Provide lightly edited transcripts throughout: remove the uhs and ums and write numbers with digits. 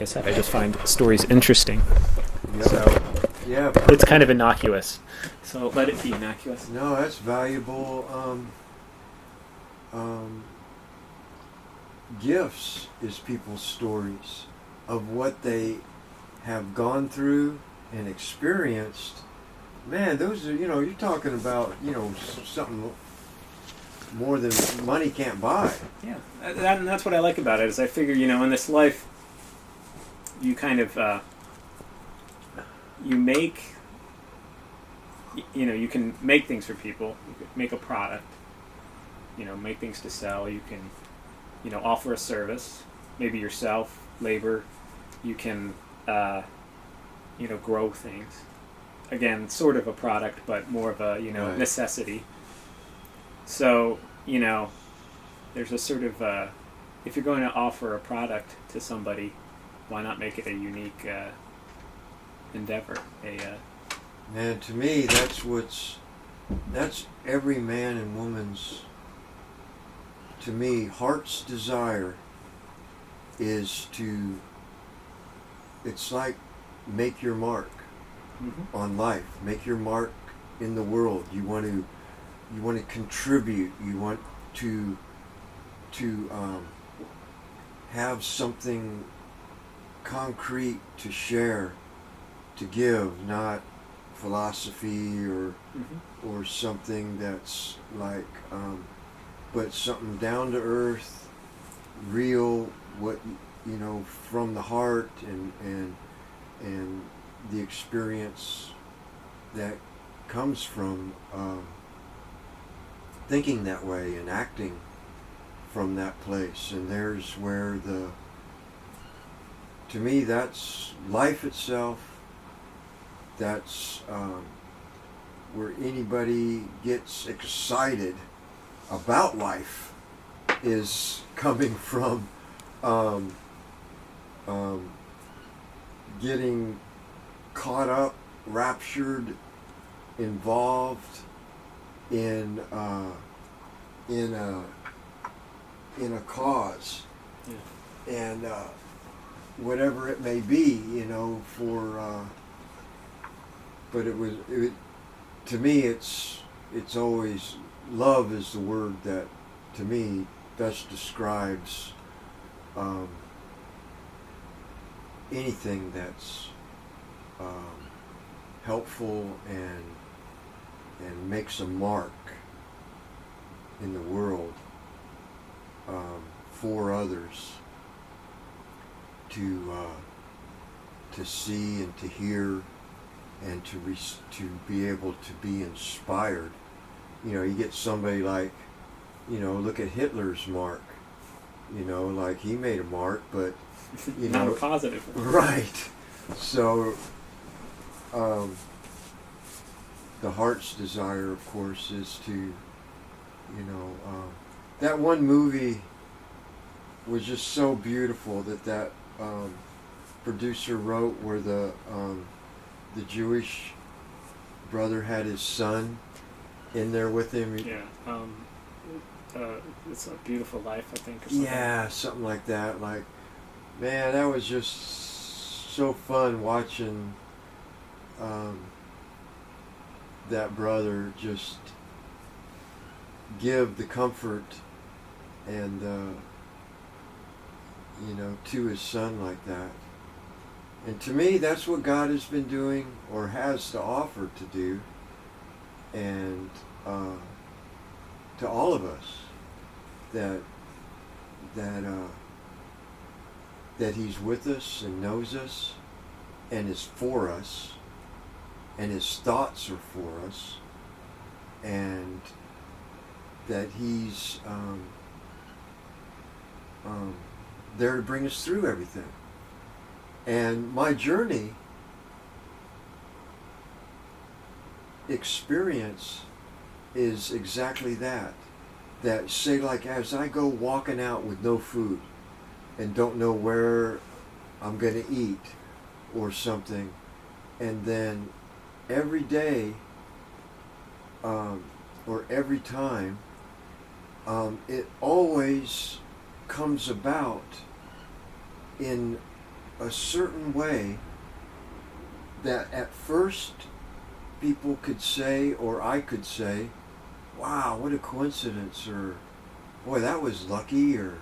I said, I just find stories interesting. Yep. So Yeah. it's kind of innocuous. So let it be innocuous. No, that's valuable. Gifts is people's stories of what they have gone through and experienced. Man, those are, you're talking about, something more than money can't buy. Yeah, and that's what I like about it, is I figure, in this life, you kind of, you can make things for people. You can make a product, make things to sell. You can, offer a service, maybe yourself, labor. You can, grow things. Again, sort of a product, but more of a, Right. necessity. So, there's a sort of, if you're going to offer a product to somebody, why not make it a unique endeavor? Man, to me, that's every man and woman's, to me, heart's desire is to, it's like make your mark on life, make your mark in the world. You want to contribute. You want to have something concrete to share, to give, not philosophy or something that's like, but something down to earth, real, what from the heart and the experience that comes from thinking that way and acting from that place. And there's where to me, that's life itself. That's where anybody gets excited about life, is coming from getting caught up, raptured, involved in a cause, and whatever it may be, for. But to me, it's always love is the word that to me best describes anything that's helpful and makes a mark in the world for others to see and to hear and to be able to be inspired. You get somebody like, look at Hitler's mark. Like he made a mark, but not a positive one. Right. So the heart's desire, of course, is to, that one movie was just so beautiful that producer wrote, where the Jewish brother had his son in there with him. Yeah. It's a Beautiful Life, I think. Or something. Yeah, something like that. Like, man, that was just so fun watching that brother just give the comfort and to his son like that. And to me, that's what God has been doing, or has to offer to do, and to all of us, that He's with us and knows us and is for us, and His thoughts are for us, and that He's there to bring us through everything. And my journey experience is exactly that. That, say, like, as I go walking out with no food and don't know where I'm going to eat or something, and then every day or every time, it always comes about in a certain way that at first people could say, or I could say, wow, what a coincidence, or boy, that was lucky, or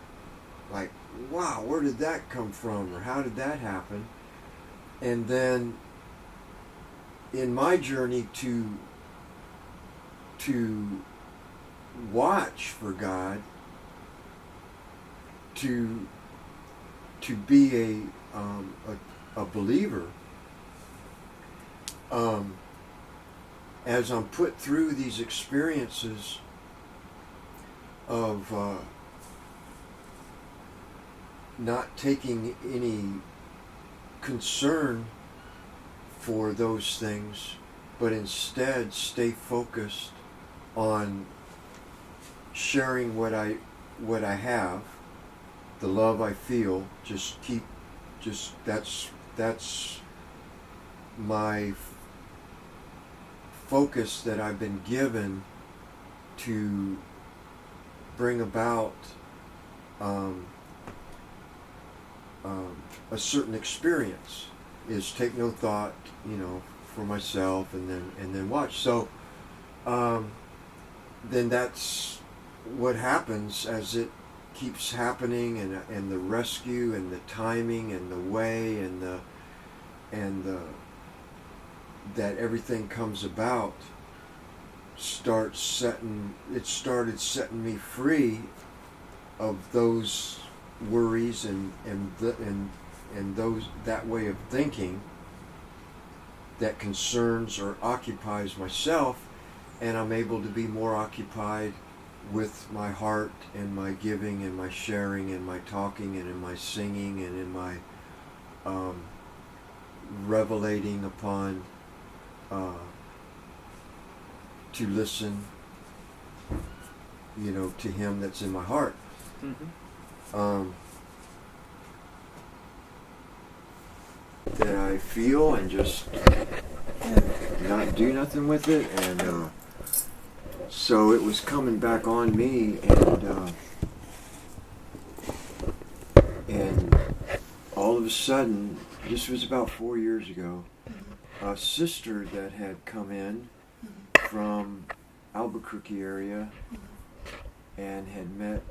like, wow, where did that come from, or how did that happen? And then in my journey to watch for God, to be a believer, as I'm put through these experiences of not taking any concern for those things, but instead stay focused on sharing what I have, the love I feel. That's my focus that I've been given to bring about a certain experience, is take no thought, for myself, and then watch. So then that's what happens as it keeps happening, and the rescue and the timing and the way and the that everything comes about started setting me free of those worries and those, that way of thinking that concerns or occupies myself, and I'm able to be more occupied with my heart and my giving and my sharing and my talking and in my singing and in my revelating upon to listen, to Him that's in my heart. Mm-hmm. That I feel, and just not do nothing with it, and so it was coming back on me, and all of a sudden, this was about 4 years ago, a sister that had come in from Albuquerque area and had met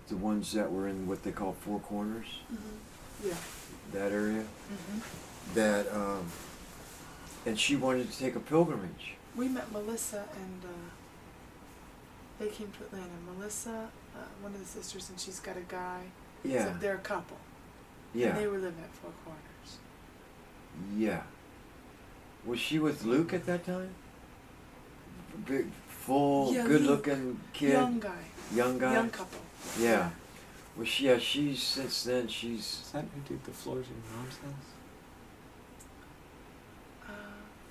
the ones that were in what they call Four Corners, Yeah. that area, that and she wanted to take a pilgrimage. We met Melissa, and they came to Atlanta. Melissa, one of the sisters, and she's got a guy. Yeah. So they're a couple. Yeah. And they were living at Four Corners. Yeah. Was she with Luke at that time? Big, full, Yeah, good-looking kid. Young guy. Young guy. Young couple. Yeah. Well, she's since then she's. Is that who did the floors in your mom's house?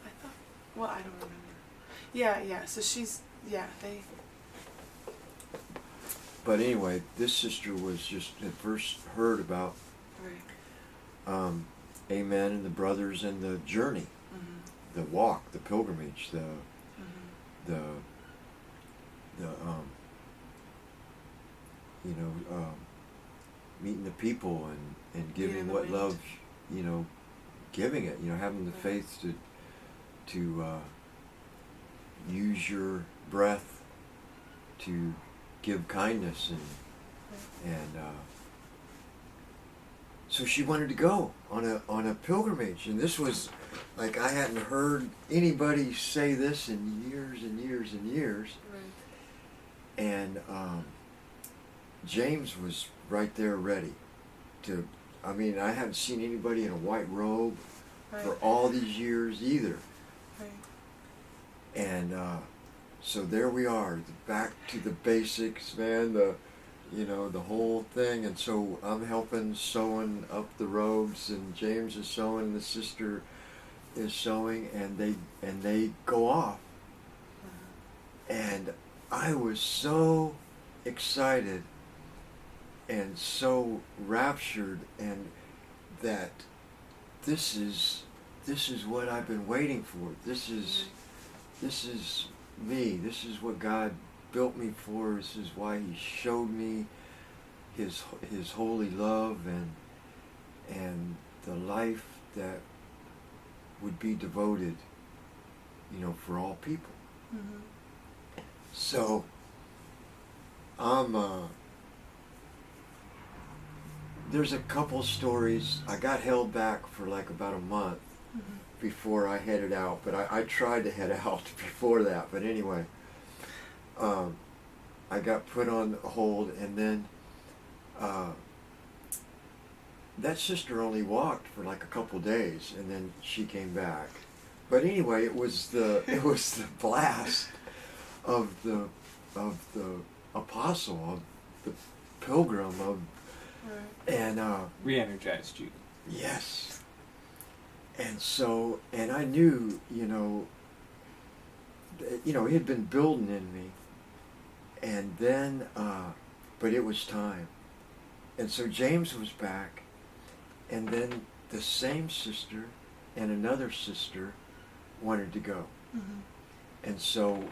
I thought. Well, I don't remember. Yeah. So she's. Yeah, they. But anyway, this sister was just had first heard about Right. Amen and the brothers and the journey, the walk, the pilgrimage, the meeting the people and giving what love, giving it, having the faith to use your breath to give kindness and so she wanted to go on a pilgrimage, and this was like I hadn't heard anybody say this in years and years and years. Right. And James was right there ready to. I mean, I haven't seen anybody in a white robe for all these years either. Right. And so there we are, back to the basics, man. The whole thing. And so I'm helping sewing up the robes, and James is sewing, the sister is sewing, and they go off. And I was so excited and so raptured, and that this is what I've been waiting for. This is me. This is what God built me for. This is why He showed me His holy love, the life that would be devoted, for all people. Mm-hmm. So there's a couple stories. I got held back for like about a month Mm-hmm. before I headed out, but I tried to head out before that. But anyway, I got put on hold, and then that sister only walked for like a couple days, and then she came back. But anyway, it was the blast of the apostle, of the pilgrim, Right. and Re-energized you. yes. And so, and I knew, he had been building in me, and then, but it was time. And so James was back, and then the same sister and another sister wanted to go. Mm-hmm. And so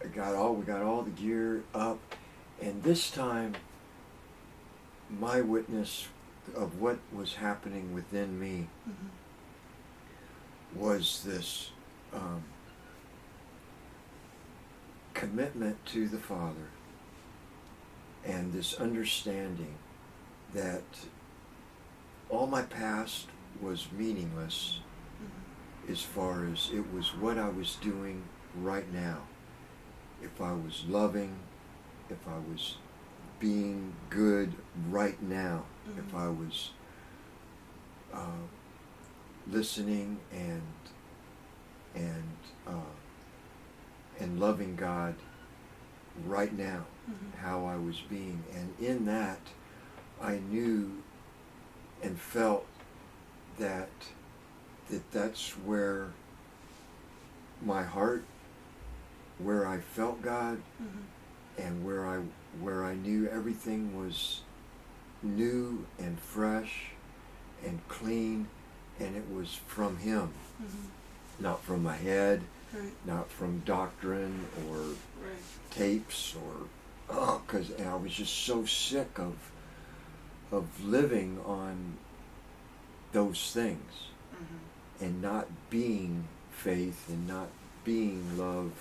we got all the gear up, and this time my witness of what was happening within me Mm-hmm. was this commitment to the Father, and this understanding that all my past was meaningless Mm-hmm. as far as it was what I was doing right now. If I was loving, if I was being good right now, Mm-hmm. if I was listening and loving God right now, Mm-hmm. how I was being. And in that, I knew and felt that's where my heart, where I felt God, Mm-hmm. and where I knew everything was new and fresh and clean, and it was from Him, Mm-hmm. not from my head, Right. not from doctrine or Right. tapes, or because I was just so sick of living on those things Mm-hmm. and not being faith and not being love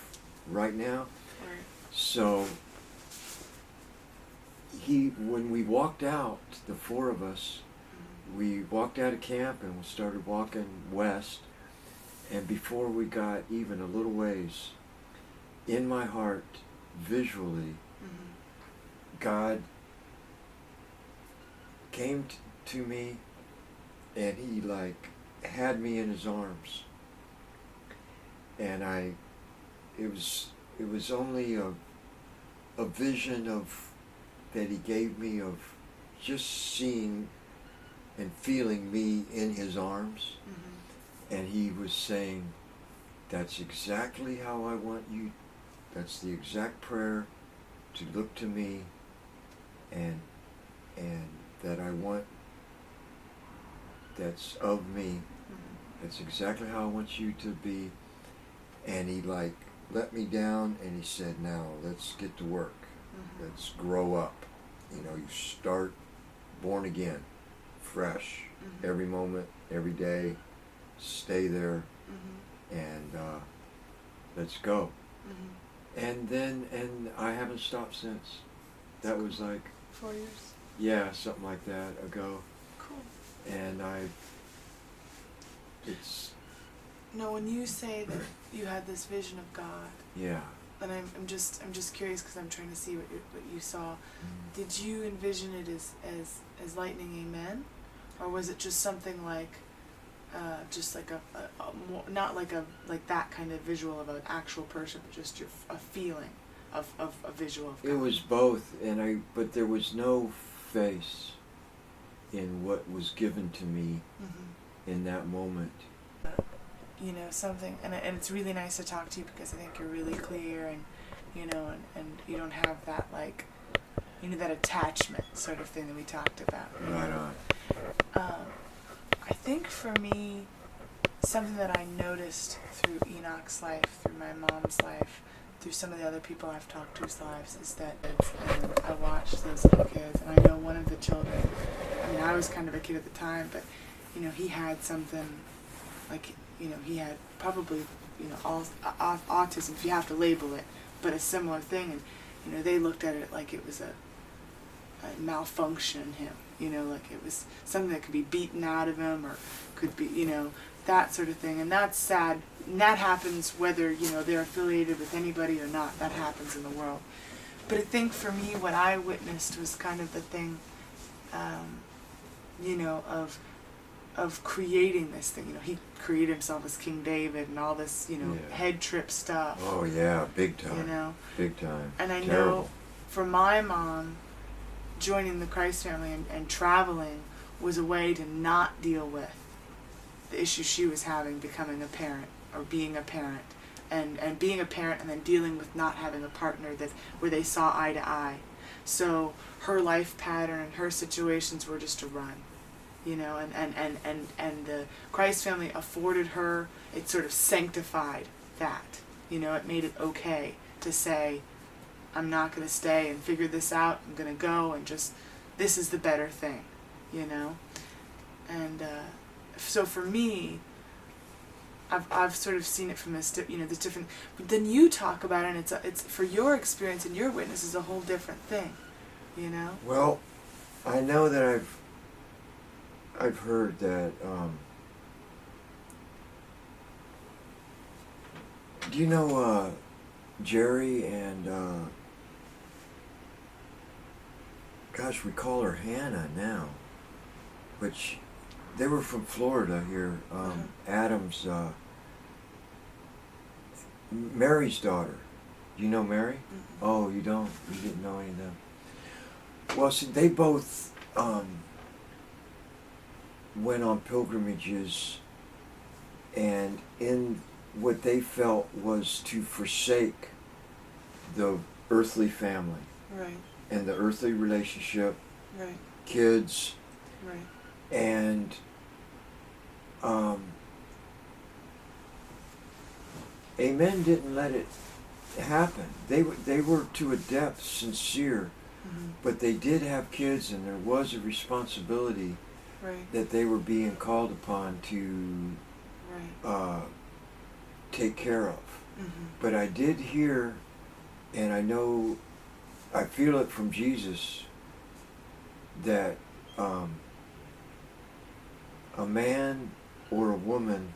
right now. Right. So when we walked out, the four of us, Mm-hmm. we walked out of camp and we started walking west. And before we got even a little ways, in my heart, visually, Mm-hmm. God came to me, and He had me in His arms. And it was only a vision that He gave me of just seeing and feeling me in His arms. Mm-hmm. And He was saying, that's exactly how I want you. That's the exact prayer to look to me, and that I want, that's of me. Mm-hmm. That's exactly how I want you to be. And He let me down, and He said, now let's get to work. Mm-hmm. Let's grow up. You start born again, fresh, Mm-hmm. every moment, every day. Stay there, Mm-hmm. and let's go. Mm-hmm. And I haven't stopped since. That was 4 years. yeah, something like that ago. Cool. And it's, No, when you say that you had this vision of God, yeah. and I'm just curious because I'm trying to see what you saw. Mm. Did you envision it as lightning amen, or was it just something like just like a more, not like that kind of visual of an actual person, but just a feeling of a visual of God? It was both, but there was no face in what was given to me Mm-hmm. in that moment. Something, and it's really nice to talk to you because I think you're really clear, and and you don't have that that attachment sort of thing that we talked about. Right on. I think for me, something that I noticed through Enoch's life, through my mom's life, through some of the other people I've talked to's lives, is that I watched those little kids, and I know one of the children, I was kind of a kid at the time, but you know, he had something, like, you know, he had probably, you know, autism, if you have to label it, but a similar thing, and, you know, they looked at it like it was a malfunction in him, you know, like it was something that could be beaten out of him, or could be, you know, that sort of thing. And that's sad, and that happens whether, you know, they're affiliated with anybody or not. That happens in the world. But I think for me, what I witnessed was kind of the thing, you know, of creating this thing. You know, he created himself as King David and all this, you know, head trip stuff. Oh yeah, big time. You know, big time. and I Terrible. know for my mom, joining the Christ family and traveling was a way to not deal with the issues she was having becoming a parent, or being a parent, and being a parent and then dealing with not having a partner that where they saw eye to eye. So her life pattern and her situations were just a run, you know, and the Christ family afforded her, it sort of sanctified that, you know, it made it okay to say, I'm not going to stay and figure this out. I'm going to go and just, this is the better thing, you know? And so for me, I've sort of seen it from this, you know, this different, but then you talk about it, and it's for your experience and your witness is a whole different thing, you know? Well, I know that I've heard that, do you know, Jerry and, gosh, we call her Hannah now, but they were from Florida here. Adam's, Mary's daughter. You know Mary? Mm-hmm. Oh, you don't? You didn't know any of them? Well, see, they both went on pilgrimages, and in what they felt was to forsake the earthly family. Right. And the earthly relationship, right, kids, right, and Amen didn't let it happen. They were to a depth sincere, but they did have kids, and there was a responsibility right, that they were being called upon to right, take care of. But I did hear, and I know, I feel it from Jesus, that a man or a woman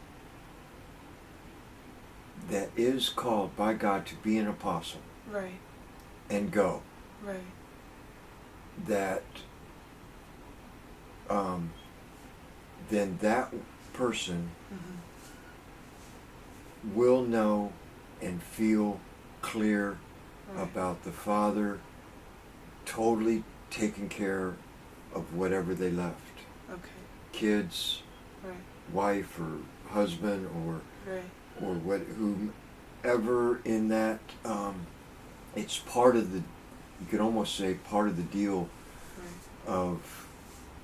that is called by God to be an apostle right, and go, right, that then that person will know and feel clear right, about the Father totally taking care of whatever they left. okay, Kids, right, wife or husband, or right, whomever in that, it's part of the, you could almost say part of the deal right,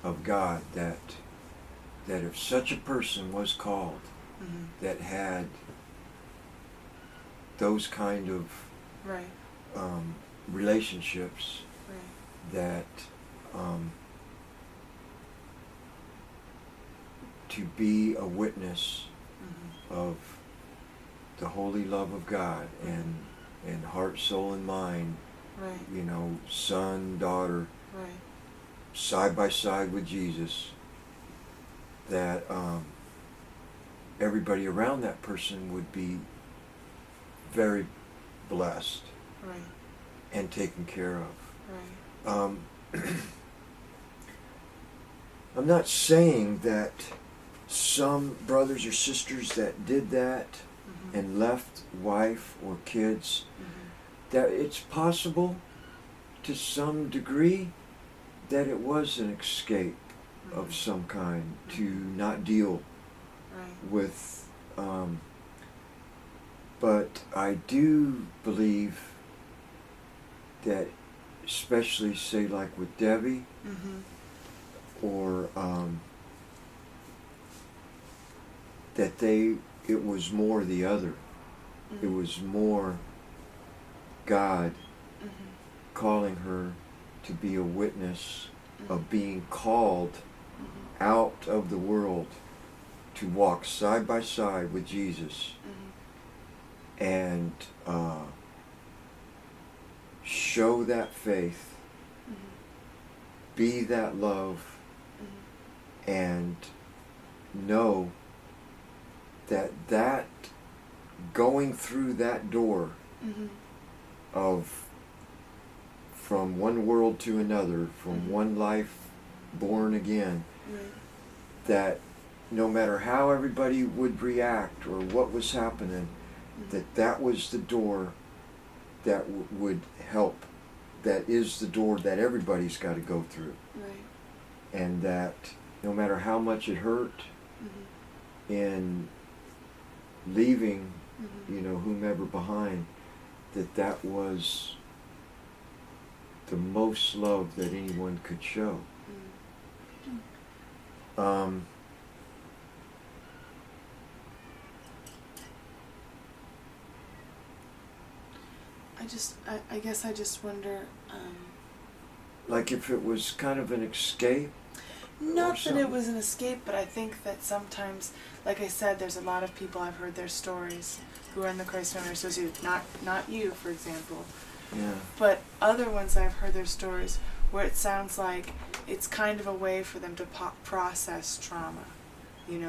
of God, that if such a person was called, that had those kind of right, relationships, right, that to be a witness of the holy love of God, and heart, soul, and mind, right, you know, son, daughter, right, side by side with Jesus, that everybody around that person would be very blessed right, and taken care of. right, I'm not saying that some brothers or sisters that did that and left wife or kids, that it's possible to some degree that it was an escape of some kind to not deal right, with, but I do believe that, especially say like with Debbie, or that it was more the other. It was more God calling her to be a witness of being called out of the world to walk side by side with Jesus and show that faith, be that love, and know that going through that door of from one world to another, from one life born again, that no matter how everybody would react or what was happening, that was the door that would help. That is the door that everybody's got to go through. And that no matter how much it hurt in leaving, whomever behind, that was the most love that anyone could show. I guess I just wonder. Like if it was kind of an escape. Not that it was an escape, but I think that sometimes, like I said, there's a lot of people I've heard their stories who are in the Christ Family Association. Not you, for example. Yeah. But other ones I've heard their stories where it sounds like it's kind of a way for them to process trauma.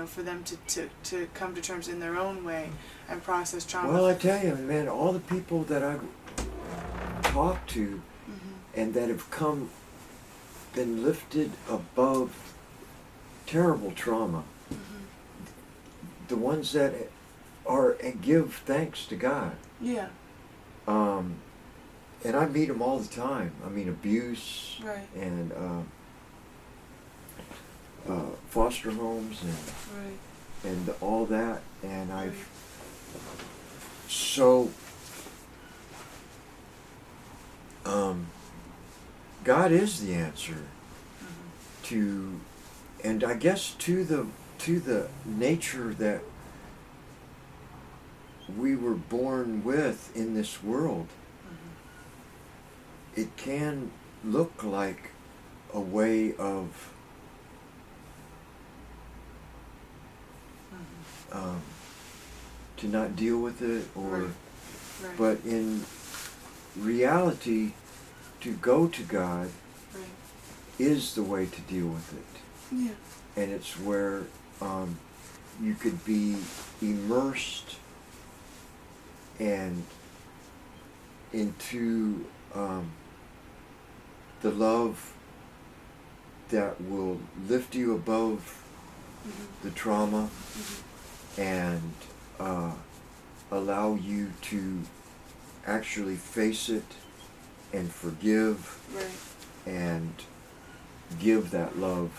For them to come to terms in their own way and process trauma. Well, I tell you, man, all the people that I've talked to and that have been lifted above terrible trauma, the ones that are and give thanks to God. Yeah. And I meet them all the time. I mean, abuse and foster homes and all that, and God is the answer to, and I guess to the nature that we were born with in this world. It can look like a way of to not deal with it, or but in reality, to go to God is the way to deal with it. Yeah. And it's where you could be immersed and into the love that will lift you above the trauma and allow you to actually face it and forgive and give that love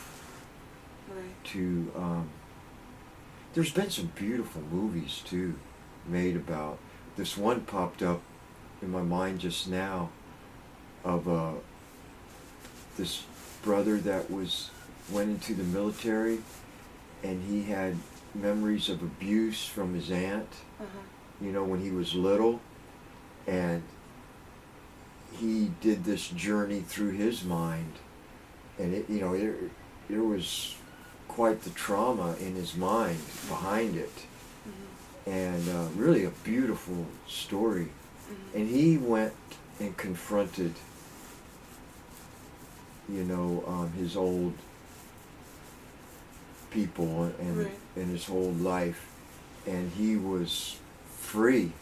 to there's been some beautiful movies too made about this. One popped up in my mind just now of this brother that went into the military, and he had memories of abuse from his aunt, when he was little, and he did this journey through his mind, and there was quite the trauma in his mind behind it, and really a beautiful story. And he went and confronted his old people and his whole life, and he was free.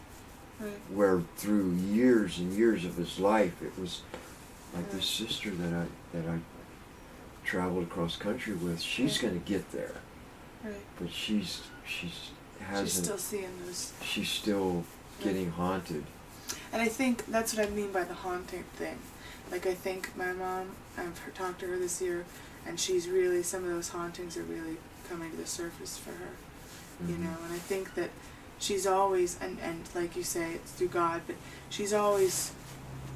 Where through years and years of his life, it was like this sister that I traveled across country with. She's going to get there, but she's still seeing those. She's still getting haunted. And I think that's what I mean by the haunting thing. Like, I think my mom, I've talked to her this year, and she's really, some of those hauntings are really coming to the surface for her. And I think that she's always, and like you say, it's through God, but she's always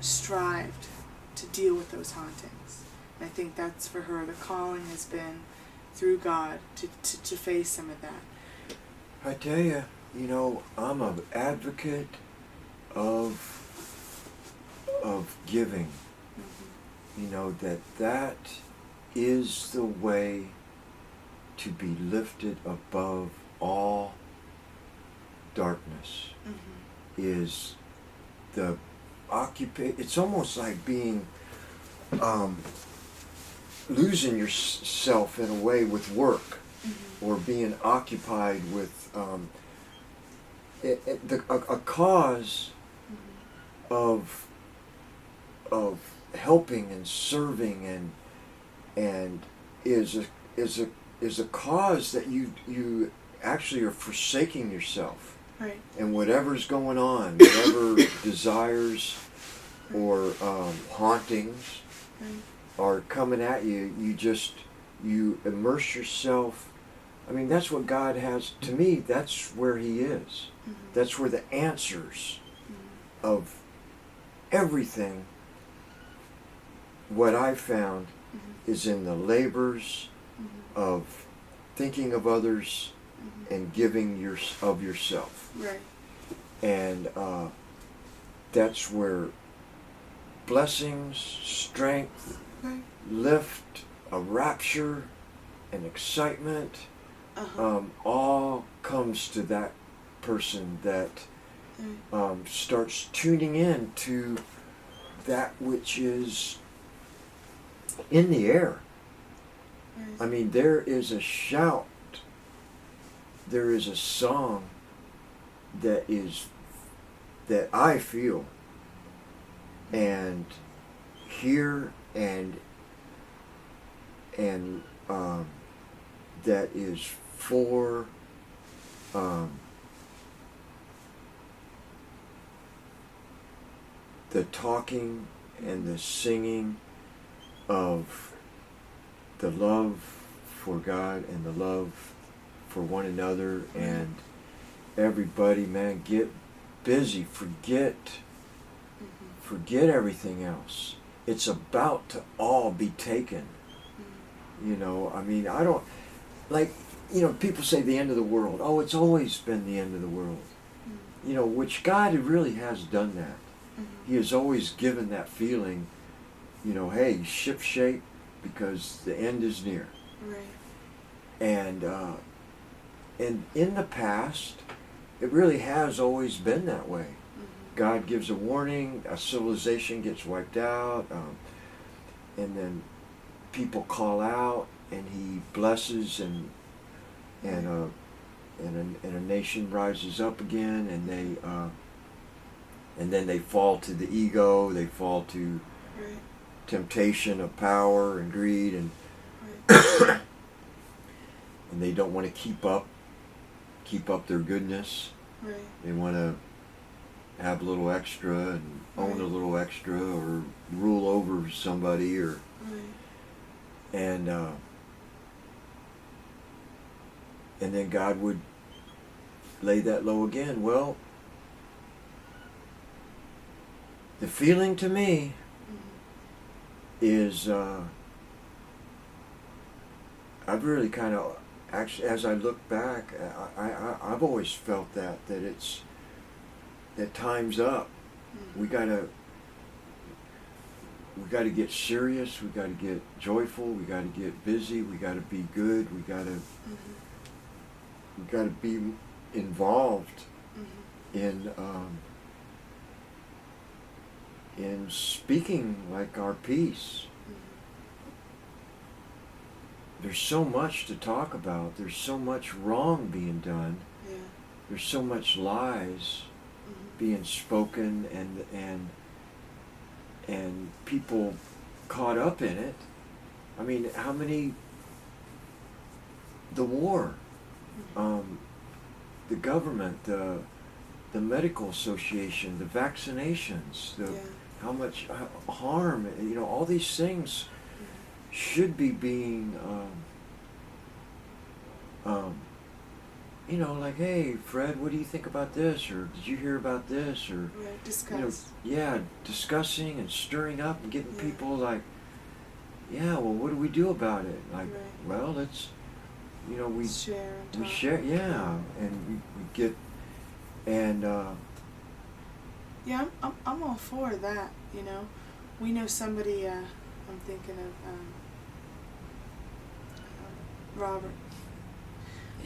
strived to deal with those hauntings. And I think that's for her, the calling has been through God to face some of that. I tell you, I'm an advocate of giving. That is the way to be lifted above all darkness is the it's almost like being losing yourself in a way with work, or being occupied with a cause of helping and serving and is a cause that you actually are forsaking yourself. Right. And whatever's going on, whatever desires or hauntings are coming at you, you immerse yourself. I mean, that's what God has. To me, that's where He is. That's where the answers of everything, what I've found, is in the labors of thinking of others and giving of yourself. Right. And that's where blessings, strength, lift, a rapture, and excitement all comes to that person that starts tuning in to that which is in the air. I mean, there is a shout, there is a song that I feel and hear and that is for the talking and the singing of the love for God and the love for one another, and everybody, man, get busy, forget everything else. It's about to all be taken. You know, I mean, I don't, like, you know, people say the end of the world. Oh, it's always been the end of the world. You know, which God really has done that. He has always given that feeling, you know, hey, ship shape, because the end is near. Right. And in the past, it really has always been that way. God gives a warning, a civilization gets wiped out, and then people call out, and He blesses, and a nation rises up again, and then they fall to the ego, they fall to temptation of power and greed, and and they don't want to keep up their goodness. Right. They want to have a little extra and own a little extra, or rule over somebody, or and then God would lay that low again. Well, the feeling to me is I've really kind of, actually, as I look back, I've always felt that it's, that time's up. We gotta get serious. We gotta get joyful. We gotta get busy. We gotta be good. We gotta be involved in speaking like our piece. There's so much to talk about. There's so much wrong being done. Yeah. There's so much lies being spoken, and people caught up in it. I mean, how many? The war, the government, the medical association, the vaccinations, how much harm, you know, all these things should be being, you know, like, hey, Fred, what do you think about this? Or did you hear about this? Or, discuss. you know, discussing and stirring up and getting people like, well, what do we do about it? Like, well, let's, you know, we share and talk. We share, and we get, and I'm all for that. You know, we know somebody. I'm thinking of Robert.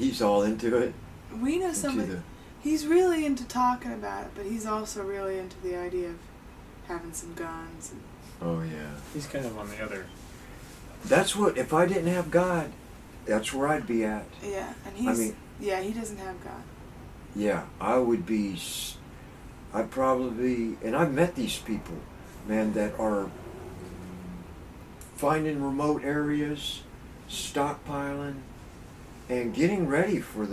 He's all into it. We know Into somebody. He's really into talking about it, but he's also really into the idea of having some guns. And Oh yeah. He's kind of on the other. That's what. If I didn't have God, that's where I'd be at. yeah, and he's he doesn't have God. Yeah, I would be. I'd probably, and I've met these people, man, that are finding remote areas, stockpiling, and getting ready for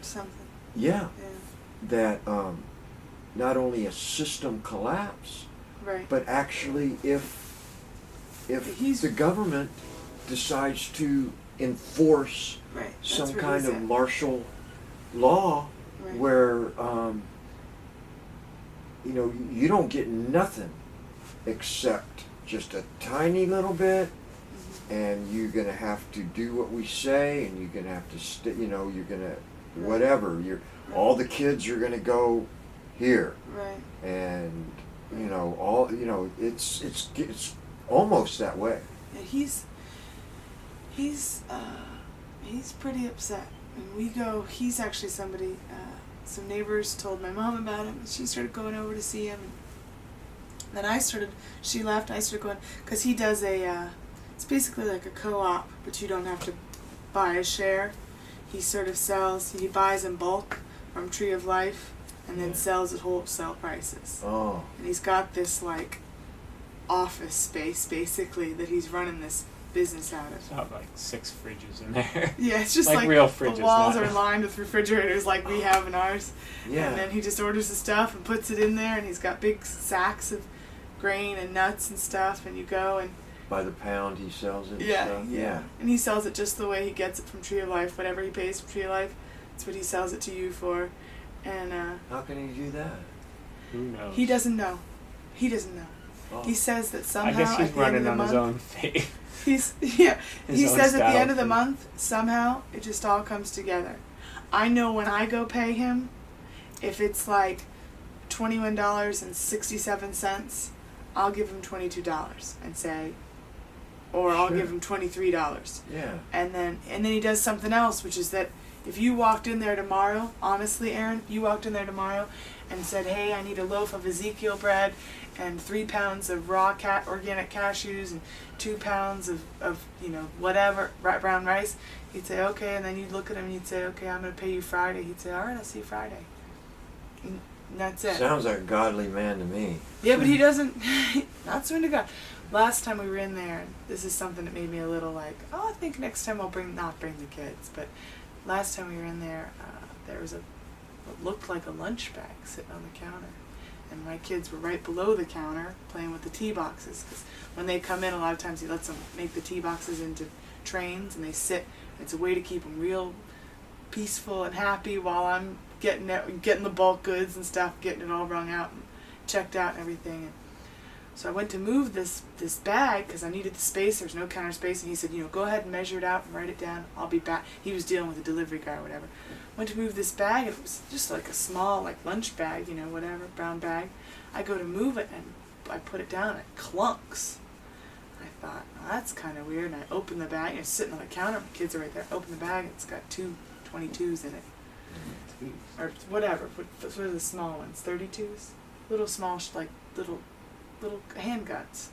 Something. yeah, Yeah. that not only a system collapse, Right. but actually if He's- the government decides to enforce Right. That's some where kind he's of at. martial law Right. where you don't get nothing except just a tiny little bit, and you're gonna have to do what we say, and you're gonna have to you're gonna whatever, all the kids are gonna go here, Right. and it's almost that way. Yeah, he's pretty upset. And we go. He's actually somebody. Some neighbors told my mom about him, and she started going over to see him. And then she left, and I started going, because he does it's basically like a co-op, but you don't have to buy a share. He sort of he buys in bulk from Tree of Life, and then Yeah. sells at wholesale prices. Oh, And he's got this, office space, basically, that he's running this business out of. It's got like 6 fridges in there. Yeah, it's just Like real fridges, the walls not- are lined with refrigerators like we have in ours. yeah. And then he just orders the stuff and puts it in there, and he's got big sacks of grain and nuts and stuff, and you go and By the pound he sells it. and yeah, stuff. yeah. And he sells it just the way he gets it from Tree of Life. Whatever he pays from Tree of Life, that's what he sells it to you for. And How can he do that? Who knows? he doesn't know. He doesn't know. Oh. He says that somehow I guess he's at the end of running the on month, his own faith. He His own says at the style end of the thing. month, somehow it just all comes together. I know when I go pay him, if it's like $21.67, I'll give him $22 and say, or I'll Sure. give him $23. Yeah. And then he does something else, which is that if you walked in there tomorrow, honestly, Aaron, if you walked in there tomorrow and said, hey, I need a loaf of Ezekiel bread and 3 pounds of raw organic cashews and 2 pounds of whatever, brown rice, he'd say, okay, and then you'd look at him and you'd say, okay, I'm going to pay you Friday. He'd say, all right, I'll see you Friday. And that's it. Sounds like a godly man to me. Yeah, but he doesn't, not so into God. Last time we were in there, and this is something that made me a little like, oh, I think next time I'll not bring the kids, but last time we were in there, there was what looked like a lunch bag sitting on the counter. And my kids were right below the counter playing with the tea boxes. Because when they come in, a lot of times he lets them make the tea boxes into trains, and they sit. It's a way to keep them real peaceful and happy while I'm getting the bulk goods and stuff, getting it all wrung out and checked out and everything. And so I went to move this bag because I needed the space. There's no counter space, and he said, go ahead and measure it out and write it down. I'll be back. He was dealing with a delivery guy or whatever. Went to move this bag, and it was just like a small lunch bag, whatever, brown bag. I go to move it, and I put it down, and it clunks. I thought, well, that's kind of weird, and I opened the bag. It's sitting on the counter. My kids are right there. Open the bag, and it's got 2 22s in it. Or whatever. What are the small ones? 32s? Little small, little handguns.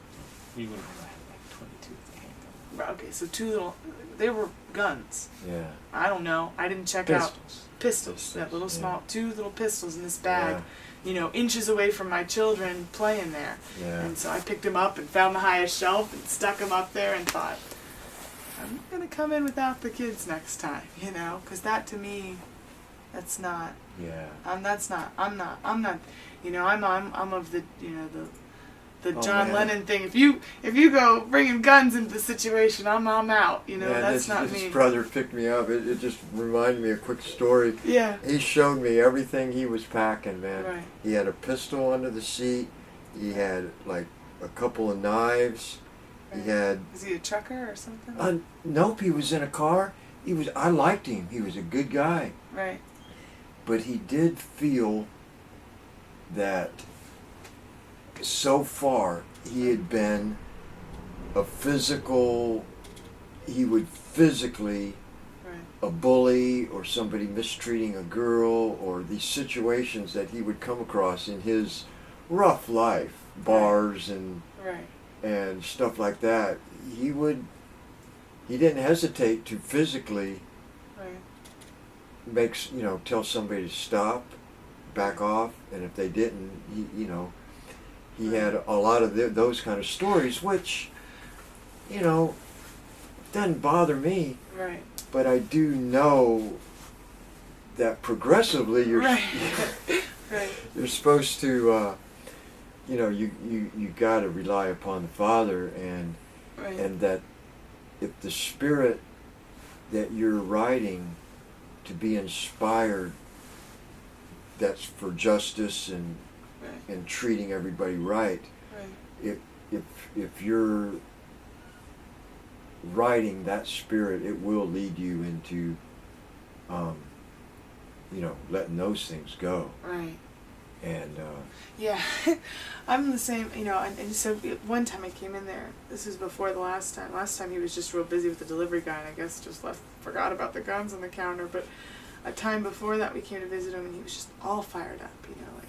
We wouldn't have had like 22 with a handgun. Right, okay, so 2 little, they were guns. Yeah. I don't know. I didn't check out. Pistols. That little small, 2 little pistols in this bag, inches away from my children playing there. Yeah. And so I picked them up and found the highest shelf and stuck them up there and thought, I'm going to come in without the kids next time, because that to me, that's not. Yeah. I'm not, I'm of the, the Oh, John man. Lennon thing. If you go bringing guns into the situation, I'm out. That's not this me. brother picked me up. It just reminded me of a quick story. Yeah. He showed me everything he was packing, man. Right. He had a pistol under the seat. He had like a couple of knives. Right. He had. Is he a trucker or something? Nope, he was in a car. I liked him. He was a good guy. Right. But he did feel that so far he had been he would physically Right. a bully. or somebody mistreating a girl, or these situations that he would come across in his rough life, bars Right. and stuff like that, he didn't hesitate to physically Right. tell somebody to stop, back off, and if they didn't, he had a lot of those kind of stories, which, doesn't bother me, Right. but I do know that progressively Right. Right. you're supposed to, you got to rely upon the Father, and Right. and that if the spirit that you're writing to be inspired, that's for justice and Right. and treating everybody right. Right. If you're writing that spirit, it will lead you into, letting those things go. Right. And Yeah, I'm the same, and so one time I came in there, this was before the last time. Last time he was just real busy with the delivery guy, and I guess just forgot about the guns on the counter, but a time before that we came to visit him, and he was just all fired up, like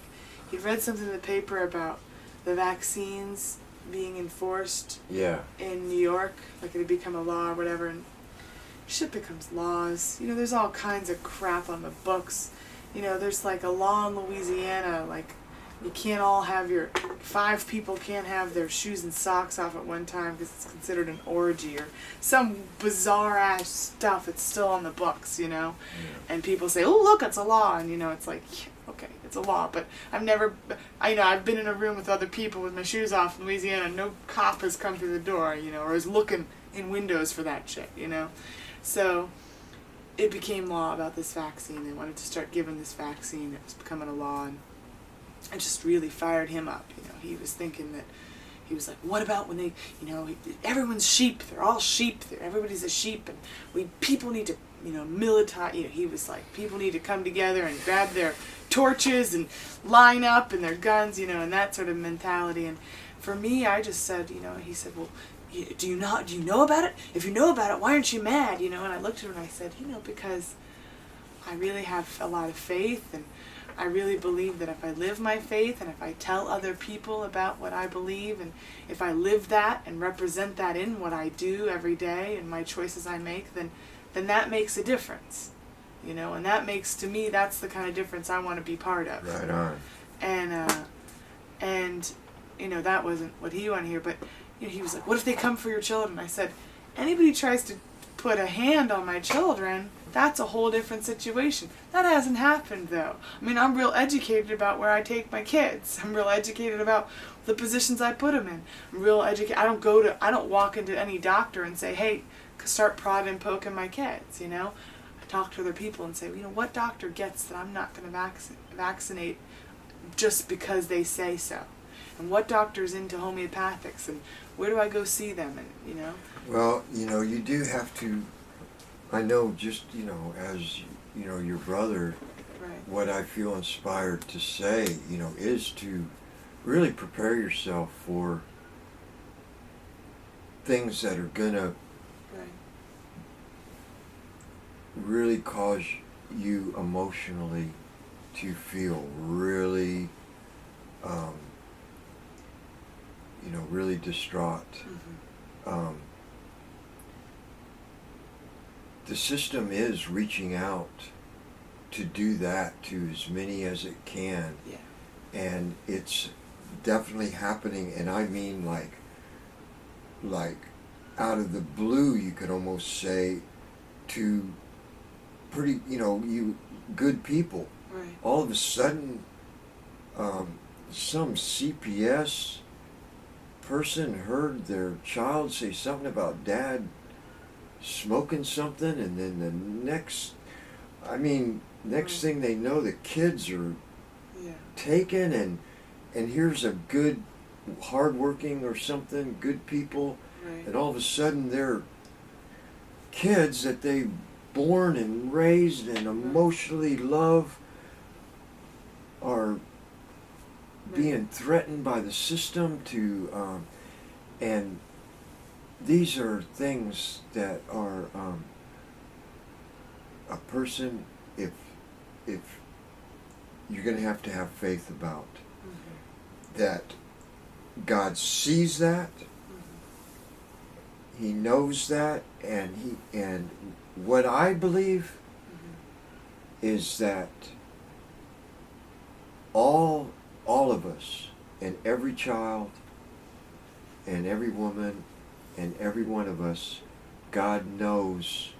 he'd read something in the paper about the vaccines being enforced yeah, in New York, like it had become a law or whatever, and shit becomes laws. There's all kinds of crap on the books. There's like a law in Louisiana, like you can't all have 5 people can't have their shoes and socks off at one time because it's considered an orgy or some bizarre ass stuff. It's still on the books, yeah. and people say, "Oh, look, it's a law," and it's like, yeah, okay, it's a law, but I've been in a room with other people with my shoes off in Louisiana, and no cop has come through the door, or is looking in windows for that shit, so. It became law about this vaccine. They wanted to start giving this vaccine. It was becoming a law, and it just really fired him up. He was thinking that, he was like, what about when they, everyone's sheep. They're all sheep. Everybody's a sheep, and people need to, militarize. He was like, people need to come together and grab their torches and line up and their guns, and that sort of mentality. And for me, I just said, he said, well, do you know about it? If you know about it, why aren't you mad? And I looked at him and I said, because I really have a lot of faith, and I really believe that if I live my faith, and if I tell other people about what I believe, and if I live that and represent that in what I do every day and my choices I make, then that makes a difference. And that makes, to me, that's the kind of difference I want to be part of. Right on. And that wasn't what he wanted to hear, but he was like, what if they come for your children? I said, anybody tries to put a hand on my children, that's a whole different situation. That hasn't happened, though. I'm real educated about where I take my kids. I'm real educated about the positions I put them in. I'm real educated. I don't walk into any doctor and say, hey, start prodding and poking my kids, I talk to other people and say, what doctor gets that I'm not going to vaccinate just because they say so? And what doctor's into homeopathics, and where do I go see them? And Well, you do have to. I know, just as your brother. Right. What I feel inspired to say, is to really prepare yourself for things that are gonna Right. really cause you emotionally to feel really. Really distraught. Mm-hmm. The system is reaching out to do that to as many as it can. Yeah. And it's definitely happening, and I mean like out of the blue, you could almost say, to pretty, you good people. Right. All of a sudden, some CPS person heard their child say something about dad smoking something, and then the next thing they know, the kids are taken, and here's a good, hardworking or something, good people, Right. and all of a sudden they're kids that they born and raised and emotionally love are being threatened by the system to, and these are things that are a person, if you're going to have faith about that God sees that, He knows that, and what I believe is that all of us, and every child and every woman and every one of us, God knows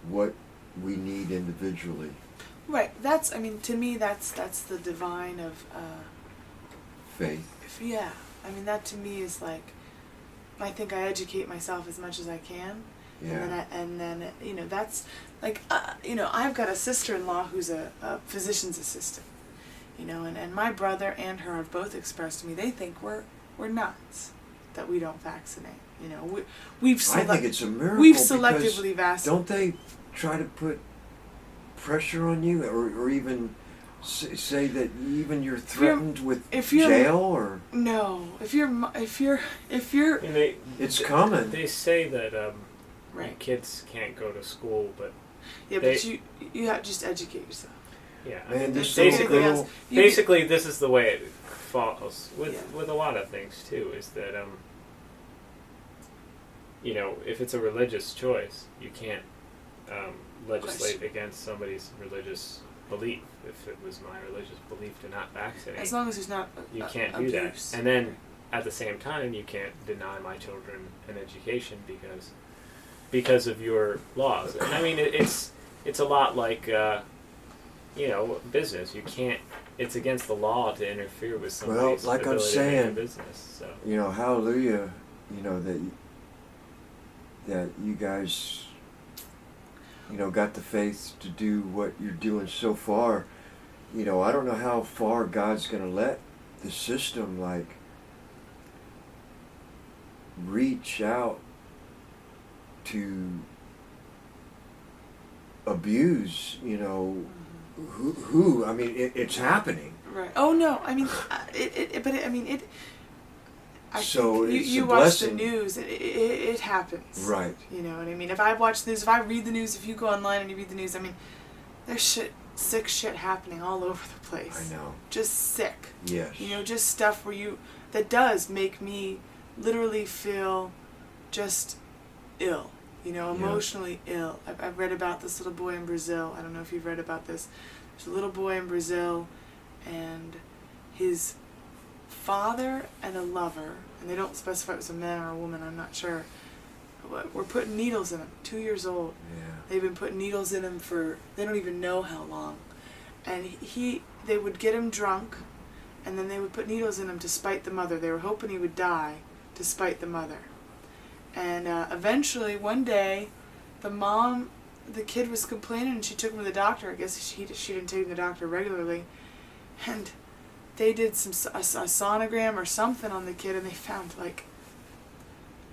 what we need individually. Right. That's, I mean, to me, that's the divine of Faith. yeah. I mean, that to me is like, I think I educate myself as much as I can. Yeah. And then you know, that's like, you know, I've got a sister-in-law who's a physician's assistant, you know, and my brother and her have both expressed to me they think we're nuts that we don't vaccinate. You know, I think it's a miracle. We've selectively vaccinated. Don't they try to put pressure on you, or even say that even you're threatened with jail, or no? If you're, And it's common. They say that right. kids can't go to school, but but you have to just educate yourself. yeah, Man, this basically this is the way it falls with a lot of things too. Is that you know, if it's a religious choice, you can't legislate against somebody's religious belief. If it was my religious belief to not vaccinate, as long as there's not you can't do abuse. that. And then at the same time, you can't deny my children an education because of your laws. And I mean, it's a lot like you know, business. You can't. It's against the law to interfere with somebody's like I'm ability saying, to make a business. So you know, hallelujah. You know that you guys, you know, got the faith to do what you're doing so far. You know, I don't know how far God's going to let the system, like, reach out to abuse, you know, who I mean, it's happening. Right. Oh no, I mean, it. So you watch the news, it happens. Right. You know what I mean? If I watch the news, if I read the news, if you go online and you read the news, I mean, there's sick shit happening all over the place. I know. Just sick. Yes. You know, just stuff that does make me literally feel just ill. You know, emotionally ill. I've read about this little boy in Brazil. I don't know if you've read about this. There's a little boy in Brazil, and his father and a lover, and they don't specify if it was a man or a woman, I'm not sure, were putting needles in him, 2 years old. Yeah. They've been putting needles in him for, they don't even know how long. And they would get him drunk, and then they would put needles in him to spite the mother. They were hoping he would die to spite the mother. And eventually, one day, the kid was complaining, and she took him to the doctor. I guess she didn't take him to the doctor regularly. And they did a sonogram or something on the kid, and they found like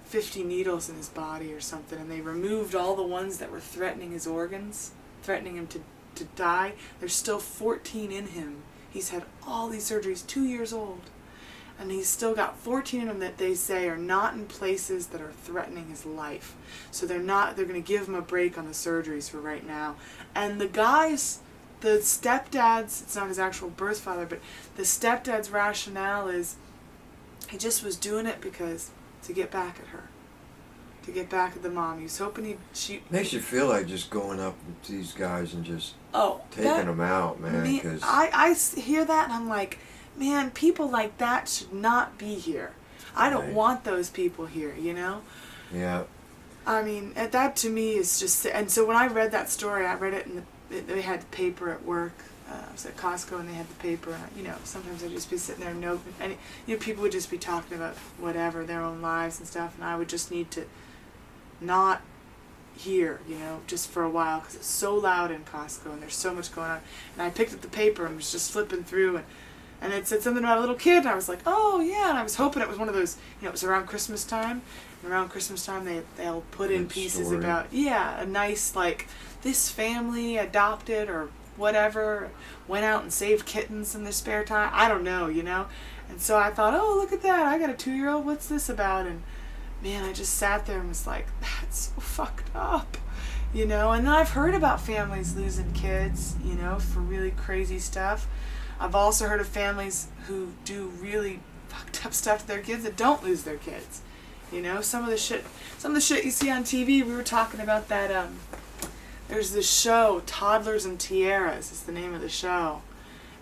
50 needles in his body or something, and they removed all the ones that were threatening his organs, threatening him to die. There's still 14 in him. He's had all these surgeries, 2 years old, and he's still got 14 in him that they say are not in places that are threatening his life. So they're going to give him a break on the surgeries for right now. And the stepdad's, it's not his actual birth father, but the stepdad's rationale is he just was doing it to get back at her, to get back at the mom. He was hoping makes you feel like just going up to these guys and just taking them out, man. Because I hear that and I'm like, man, people like that should not be here. I don't want those people here, you know? Yeah. I mean, that to me is just, and so when I read that story, I read it they had the paper at work. I was at Costco and they had the paper. And, you know, sometimes I'd just be sitting there and you know, people would just be talking about whatever, their own lives and stuff, and I would just need to not hear, you know, just for a while, because it's so loud in Costco and there's so much going on. And I picked up the paper and was just flipping through, and it said something about a little kid, and I was like, oh yeah, and I was hoping it was one of those, you know, it was around Christmas time, and around Christmas time they'll put in pieces about, a nice, like, this family adopted or whatever, went out and saved kittens in their spare time. I don't know, you know? And so I thought, oh, look at that, I got a 2-year-old, what's this about? And man, I just sat there and was like, that's so fucked up. You know, and then I've heard about families losing kids, you know, for really crazy stuff. I've also heard of families who do really fucked up stuff to their kids that don't lose their kids. You know, some of the shit you see on TV. We were talking about that. There's this show, Toddlers and Tiaras is the name of the show,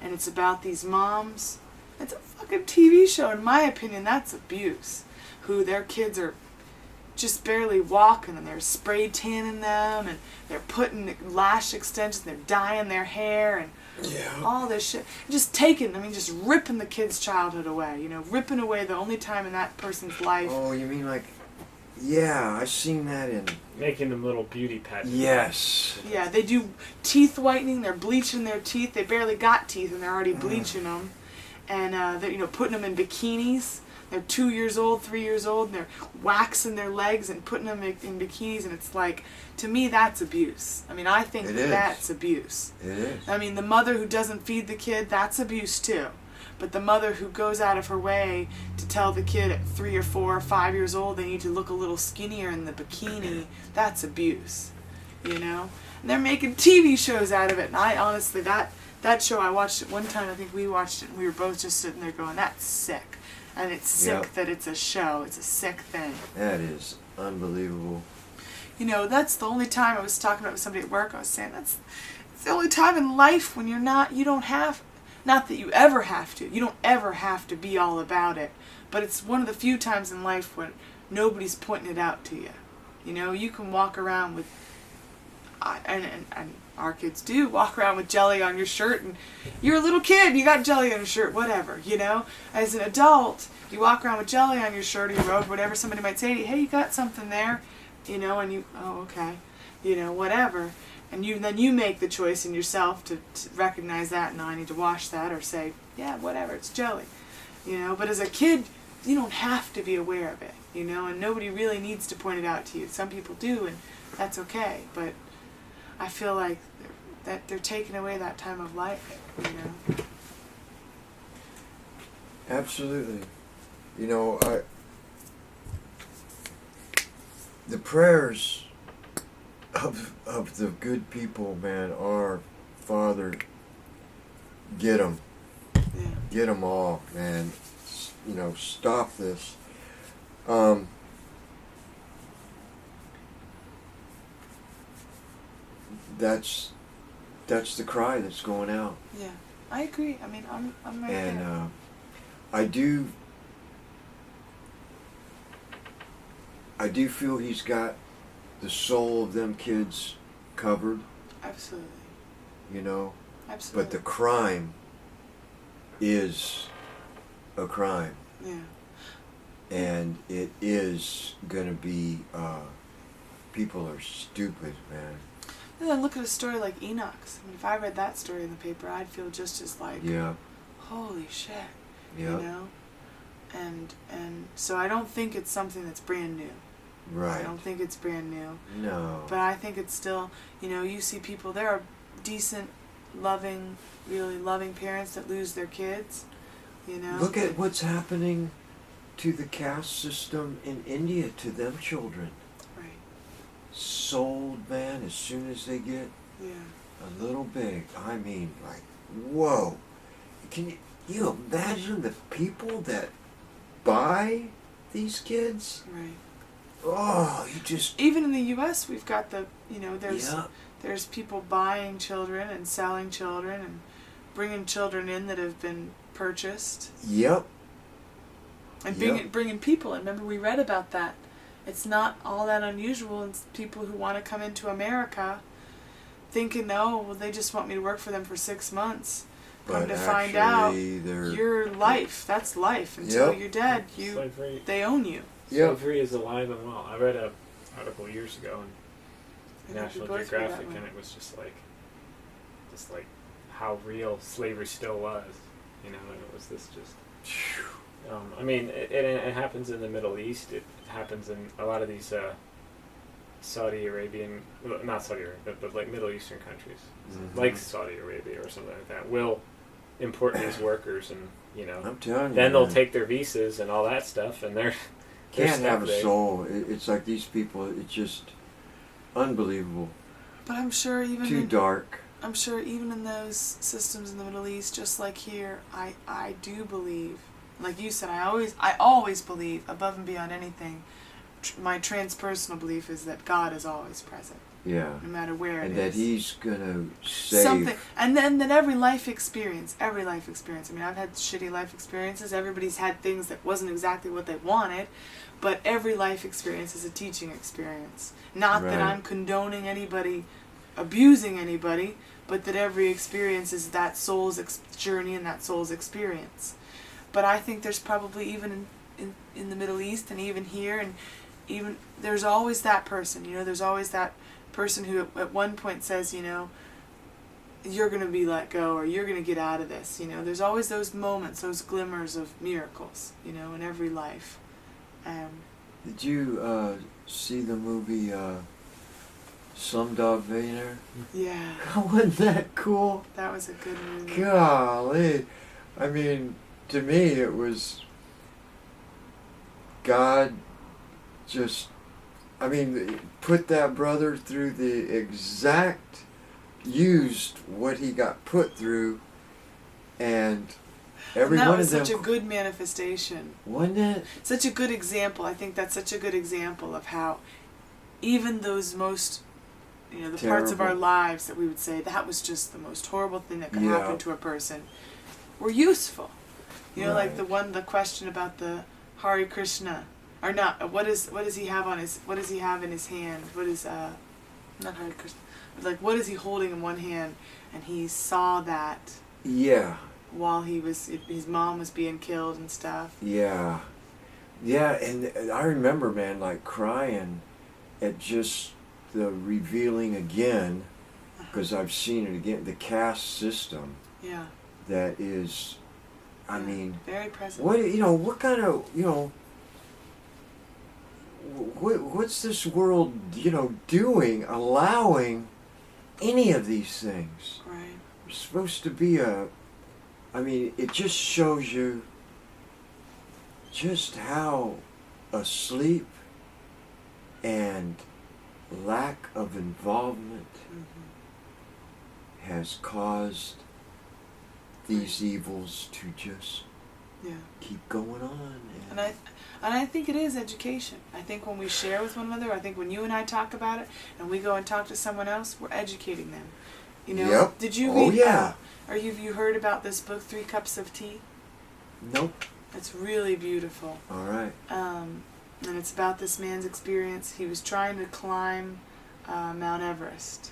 and it's about these moms. It's a fucking TV show. In my opinion, that's abuse. Who their kids are just barely walking, and they're spray tanning them, and they're putting lash extensions, they're dyeing their hair, and all this shit. Just ripping the kid's childhood away. You know, ripping away the only time in that person's life. Oh, you mean like, yeah, I've seen that in... Making them little beauty patches. Yes. Yeah, they do teeth whitening, they're bleaching their teeth, they barely got teeth, and they're already bleaching them. And, they're, you know, putting them in bikinis. They're 2 years old, 3 years old, and they're waxing their legs and putting them in bikinis, and it's like, to me, that's abuse. I mean, I think that's abuse. It is. I mean, the mother who doesn't feed the kid, that's abuse too. But the mother who goes out of her way to tell the kid at 3 or 4 or 5 years old they need to look a little skinnier in the bikini, that's abuse. You know? And they're making TV shows out of it, and I honestly, that show, I watched it one time, I think we watched it, and we were both just sitting there going, that's sick. And it's sick that it's a show. It's a sick thing. That is unbelievable. You know, that's the only time I was talking about with somebody at work. I was saying it's the only time in life when you don't have, not that you ever have to. You don't ever have to be all about it. But it's one of the few times in life when nobody's pointing it out to you. You know, you can walk around with, and our kids do walk around with jelly on your shirt, and you're a little kid, you got jelly on your shirt, whatever, you know. As an adult, you walk around with jelly on your shirt or your robe, whatever. Somebody might say to you, hey, you got something there, you know, and you, oh, okay, you know, whatever. And then you make the choice in yourself to recognize that, no, I need to wash that, or say, yeah, whatever, it's jelly, you know. But as a kid, you don't have to be aware of it, you know, and nobody really needs to point it out to you. Some people do, and that's okay, but I feel like that they're taking away that time of life, you know. Absolutely. You know, the prayers of the good people, man, are, Father, get them. Yeah. Get them all, man. You know, stop this. That's the cry that's going out. Yeah, I agree. I mean, I'm right and there. I do feel he's got the soul of them kids covered. Absolutely. You know. Absolutely. But the crime is a crime. Yeah. And it is gonna be. People are stupid, man. And then look at a story like Enoch's. I mean, if I read that story in the paper, I'd feel just as like, holy shit, you know? And so I don't think it's something that's brand new. Right. I don't think it's brand new. No. But I think it's still, you know, you see people, there are decent, loving, really loving parents that lose their kids, you know? Look at what's happening to the caste system in India to them children. Sold, man, as soon as they get a little big. I mean, like, whoa. Can you imagine the people that buy these kids? Right. Oh, you just... Even in the U.S., we've got the, you know, there's people buying children and selling children and bringing children in that have been purchased. Yep. And bringing people in. Remember, we read about that. It's not all that unusual in people who want to come into America thinking, oh, well, they just want me to work for them for 6 months. Come to find out, your life, that's life. Until you're dead, they own you. Slavery is alive and well. I read an article years ago in National Geographic, and it was just like how real slavery still was, you know, and it was this just... I mean, it happens in the Middle East. It happens in a lot of these Saudi Arabian, not Saudi Arabia, but like Middle Eastern countries, like Saudi Arabia or something like that, will import these workers, and you know, I'm telling you, then they'll take their visas and all that stuff, and they're can't have a soul. It's like these people. It just unbelievable. But I'm sure even Too dark. I'm sure even in those systems in the Middle East, just like here, I do believe, like you said, I always believe, above and beyond anything, my transpersonal belief is that God is always present. Yeah. No matter where it is. And that He's gonna save. Something. And then that every life experience, I mean, I've had shitty life experiences. Everybody's had things that wasn't exactly what they wanted. But every life experience is a teaching experience. Not that I'm condoning anybody abusing anybody, but that every experience is that soul's journey and that soul's experience. But I think there's probably even in the Middle East and even here and even there's always that person, there's always that person who at one point says, you're going to be let go or you're going to get out of this. There's always those moments, those glimmers of miracles, in every life. Did you see the movie Slumdog Millionaire? Yeah. Wasn't that cool? That was a good movie. Golly. I mean, to me it was God just, put that brother through used what he got put through, and every and that one was of them. Such a good manifestation. Wasn't it? Such a good example. I think that's such a good example of how even those most, the parts of our lives that we would say that was just the most horrible thing that could happen to a person, were useful. Like the question about the Hare Krishna, or not? What does he have in his hand? What is not Hare Krishna? Like what is he holding in one hand? And he saw that. Yeah. While his mom was being killed and stuff. Yeah. Yeah, and I remember, man, like crying at just the revealing again, because I've seen it again, the caste system. Yeah. That is, very present. What kind of, what's this world, doing, allowing any of these things? Right. It's supposed to be it just shows you just how asleep and lack of involvement has caused these evils to just keep going on. And I think it is education. I think when we share with one another, I think when you and I talk about it and we go and talk to someone else, we're educating them. Yep. Did you read? Oh yeah. Have you heard about this book, 3 Cups of Tea? Nope. It's really beautiful. All right. And it's about this man's experience. He was trying to climb Mount Everest,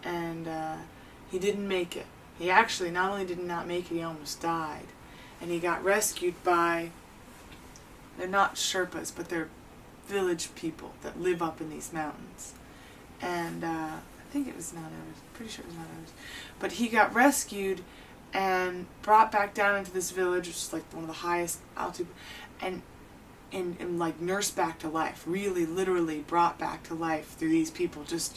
and he didn't make it. He actually not only did not make it, he almost died. And he got rescued by, they're not Sherpas, but they're village people that live up in these mountains. And I think it was Mount Everest. Pretty sure it was Mount Everest. But he got rescued and brought back down into this village, which is like one of the highest altitude, and like nursed back to life. Really, literally brought back to life through these people, just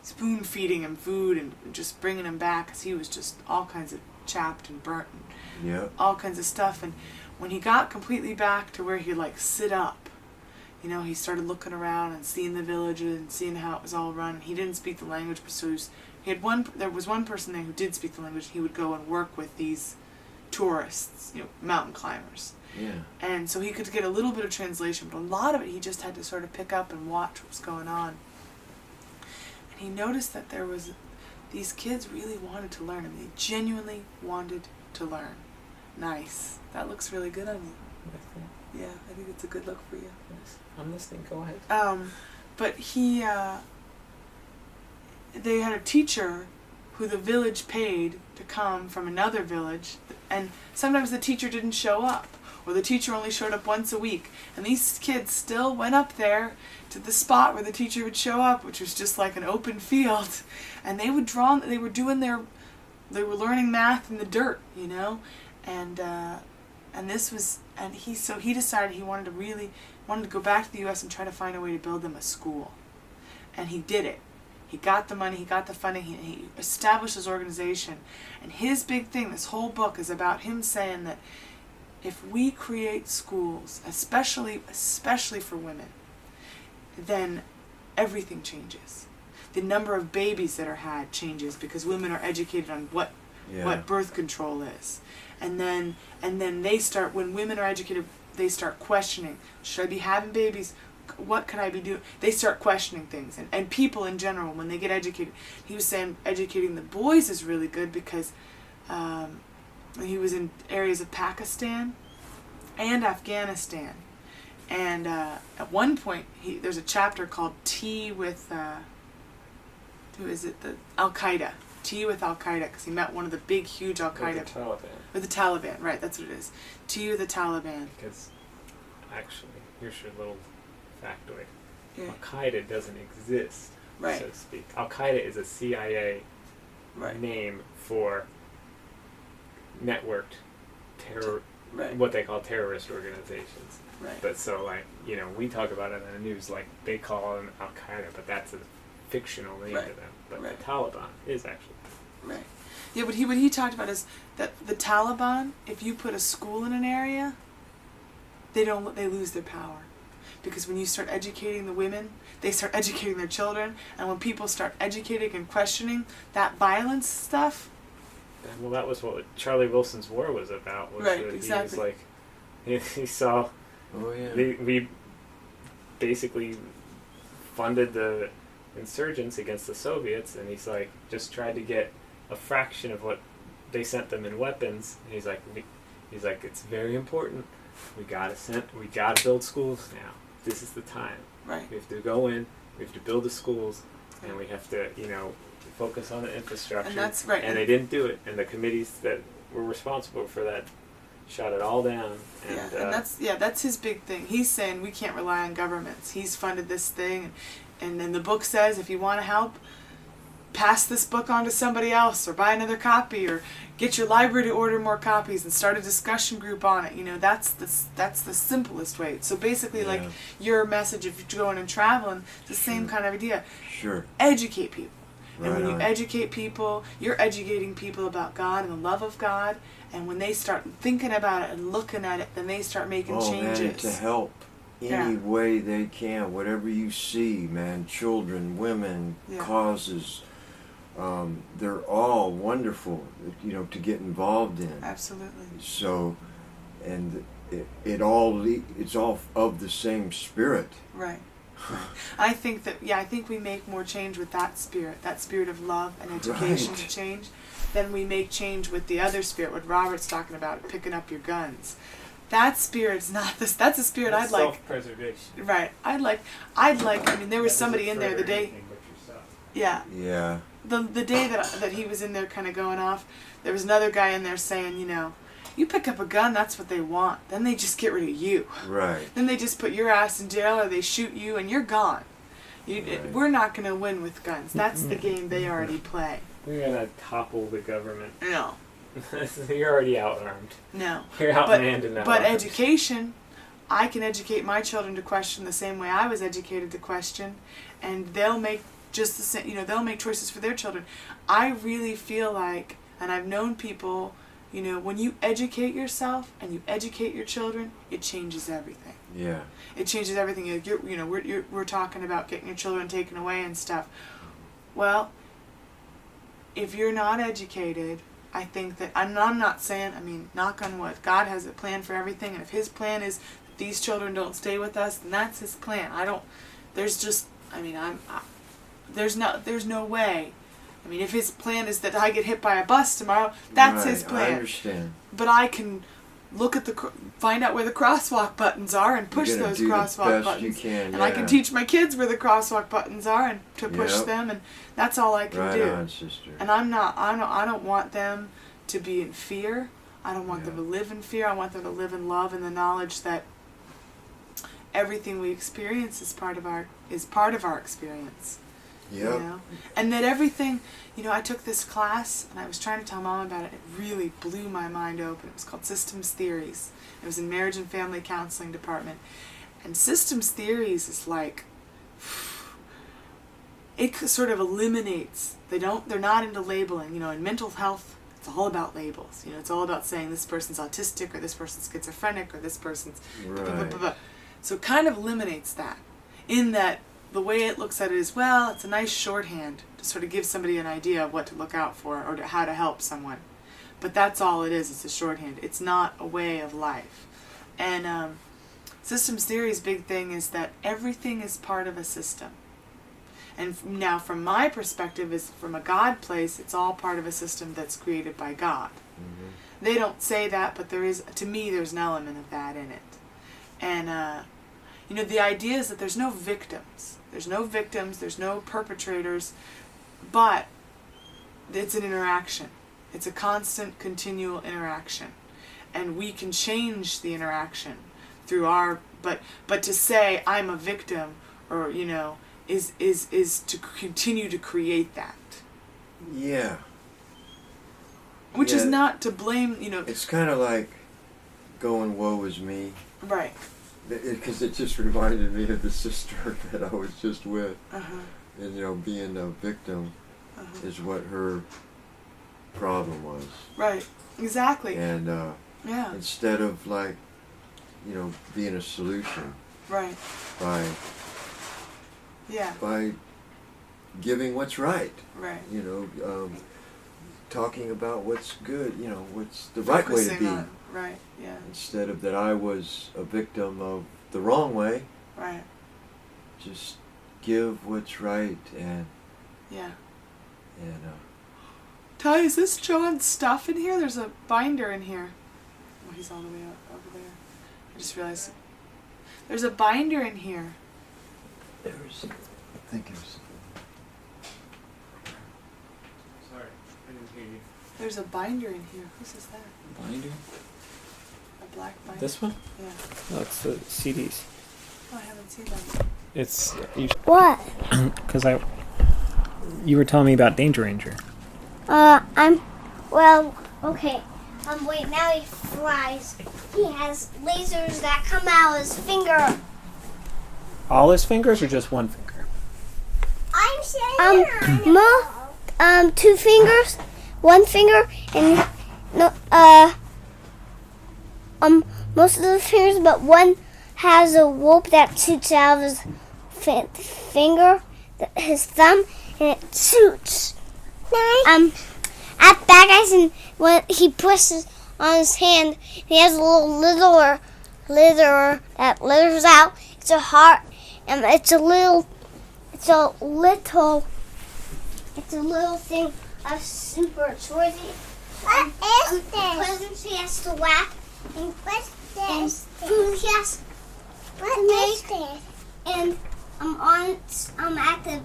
spoon feeding him food and just bringing him back, because he was just all kinds of chapped and burnt and all kinds of stuff. And when he got completely back to where he could sit up, he started looking around and seeing the villages and seeing how it was all run. He didn't speak the language, but so there was one person there who did speak the language. He would go and work with these tourists, mountain climbers. Yeah. And so he could get a little bit of translation, but a lot of it he just had to sort of pick up and watch what was going on. And he noticed that these kids really wanted to learn, and they genuinely wanted to learn. Nice. That looks really good on you. Yeah, I think it's a good look for you. Yes. I'm listening. Go ahead. But they had a teacher who the village paid to come from another village, and sometimes the teacher didn't show up, or the teacher only showed up once a week, and these kids still went up there to the spot where the teacher would show up, which was just like an open field, and they would draw. They were learning math in the dirt, and this was, and he decided he wanted to go back to the U.S. and try to find a way to build them a school, and he did it. He got the money, he got the funding, he established his organization, and his big thing, this whole book is about him saying that if we create schools, especially for women, then everything changes. The number of babies that are had changes because women are educated on what birth control is. And then they start, when women are educated, they start questioning, should I be having babies? What could I be doing? They start questioning things. And people in general, when they get educated, he was saying educating the boys is really good because he was in areas of Pakistan and Afghanistan. And at one point, there's a chapter called Tea with, who is it? The Al-Qaeda. Tea with Al-Qaeda, because he met one of the big, huge Al-Qaeda. With the Taliban. With the Taliban, right, that's what it is. Tea with the Taliban. Because, actually, here's your little factoid. Yeah. Al-Qaeda doesn't exist, Right. so to speak. Al-Qaeda is a CIA Right. name for networked terror, Right. what they call terrorist organizations. Right. But so, like, you know, we talk about it in the news, like, they call them Al-Qaeda, but that's a fictional name Right. to them. But Right. the Taliban is actually. Right. Yeah, what he talked about is that the Taliban, if you put a school in an area, they lose their power. Because when you start educating the women, they start educating their children, and when people start educating and questioning that violence stuff. Well, that was what Charlie Wilson's war was about. Was Right, that exactly. He was like, he saw. Oh yeah. We basically funded the insurgents against the Soviets, and he's like, just tried to get a fraction of what they sent them in weapons. And he's like, it's very important. We gotta build schools now. This is the time. Right. We have to go in. We have to build the schools, and we have to, focus on the infrastructure. And that's right. And they didn't do it, and the committees that were responsible for that shut it all down. And, that's his big thing. He's saying we can't rely on governments. He's funded this thing, and then the book says if you want to help, pass this book on to somebody else, or buy another copy, or get your library to order more copies and start a discussion group on it. That's the simplest way. So basically, like your message, if you're going and traveling, it's the same kind of idea. Sure. Educate people. Right And when you on. educate people, you're educating people about God and the love of God. And when they start thinking about it and looking at it, then they start making changes. Man, to help any way they can, whatever you see, man, children, women, causes, they're all wonderful, to get involved in. Absolutely. So, and it's all of the same spirit. Right. I think we make more change with that spirit of love and education to change, than we make change with the other spirit, what Robert's talking about, picking up your guns. That spirit's not this. That's a spirit That's I'd like. Self-preservation. Right. I'd like. I mean, there was somebody in there the day. Yeah. Yeah. The day that he was in there, kind of going off, there was another guy in there saying, you pick up a gun, that's what they want. Then they just get rid of you. Right. Then they just put your ass in jail, or they shoot you, and you're gone. Right. We're not going to win with guns. That's the game they already play. We're gonna topple the government. No. You're already out-armed. No. You're outmanned and But out-armed. education, I can educate my children to question the same way I was educated to question, and they'll make just the same. They'll make choices for their children. I really feel like, and I've known people, when you educate yourself and you educate your children, it changes everything. Yeah. It changes everything. We're talking about getting your children taken away and stuff. Well, if you're not educated, I think that, I'm not saying, knock on wood, God has a plan for everything, and if His plan is that these children don't stay with us, then that's His plan. There's no way. If His plan is that I get hit by a bus tomorrow, that's His plan. I understand. But I can look at find out where the crosswalk buttons are and push those crosswalk buttons. You can, and I can teach my kids where the crosswalk buttons are and to push them, and that's all I can do. Right on, sister. And I don't want them to be in fear. I don't want them to live in fear. I want them to live in love and the knowledge that everything we experience is part of our experience. Yep. And that everything, I took this class and I was trying to tell Mom about it. It really blew my mind open. It was called Systems Theories. It was in Marriage and Family Counseling Department. And Systems Theories is like, it sort of eliminates, they're not into labeling. In mental health, it's all about labels. It's all about saying this person's autistic, or this person's schizophrenic, or this person's blah, blah, blah, blah. So it kind of eliminates that, in that the way it looks at it is, well, it's a nice shorthand to sort of give somebody an idea of what to look out for or how to help someone. But that's all it is. It's a shorthand. It's not a way of life. And systems theory's big thing is that everything is part of a system. And now from my perspective, is from a God place, it's all part of a system that's created by God. Mm-hmm. They don't say that, but there is, to me, there's an element of that in it. And, you know, the idea is that there's no victims. There's no victims, there's no perpetrators, but it's an interaction. It's a constant, continual interaction. And we can change the interaction through our, but to say I'm a victim, or, you know, is to continue to create that. Yeah. Which is not to blame, you know. It's kind of like going, woe is me. Right. Because it just reminded me of the sister that I was just with. Uh-huh. And, you know, being a victim is what her problem was. Right. Exactly. And yeah. instead of, like, you know, being a solution. Right. By giving what's right. Right. You know, talking about what's good, you know, what's the right way to be. Right, yeah. Instead of that I was a victim of the wrong way. Right. Just give what's right and... Yeah. And, Ty, is this John's stuff in here? There's a binder in here. Oh, he's all the way over there. I just realized. There's a binder in here. I think there's... Sorry, I didn't hear you. There's a binder in here. Whose is that? Binder? A black binder? This one? Yeah. No, it's the CDs. Oh, I haven't seen that. It's... What? Because you were telling me about Danger Ranger. Okay. Wait, now he flies. He has lasers that come out of his finger. All his fingers or just one finger? I'm saying two fingers, one finger, and most of the fingers, but one has a rope that shoots out of his finger, his thumb, and it shoots. At that guy's, and when he presses on his hand, he has a little leather that leathers out. It's a heart, and it's a little thing of super Schwarzy. What is this? Presents he has to whack, and food he has to make. And I'm at the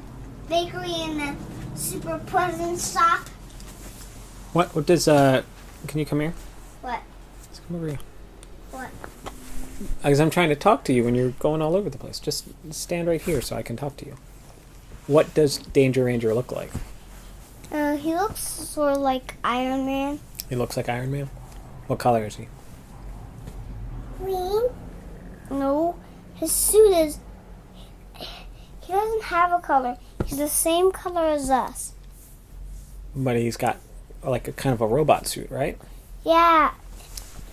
bakery in the super present shop. What does, can you come here? What? Let's come over here. What? Because I'm trying to talk to you when you're going all over the place. Just stand right here so I can talk to you. What does Danger Ranger look like? He looks sort of like Iron Man. He looks like Iron Man? What color is he? Green? No. His suit is... He doesn't have a color. He's the same color as us. But he's got like a kind of a robot suit, right? Yeah.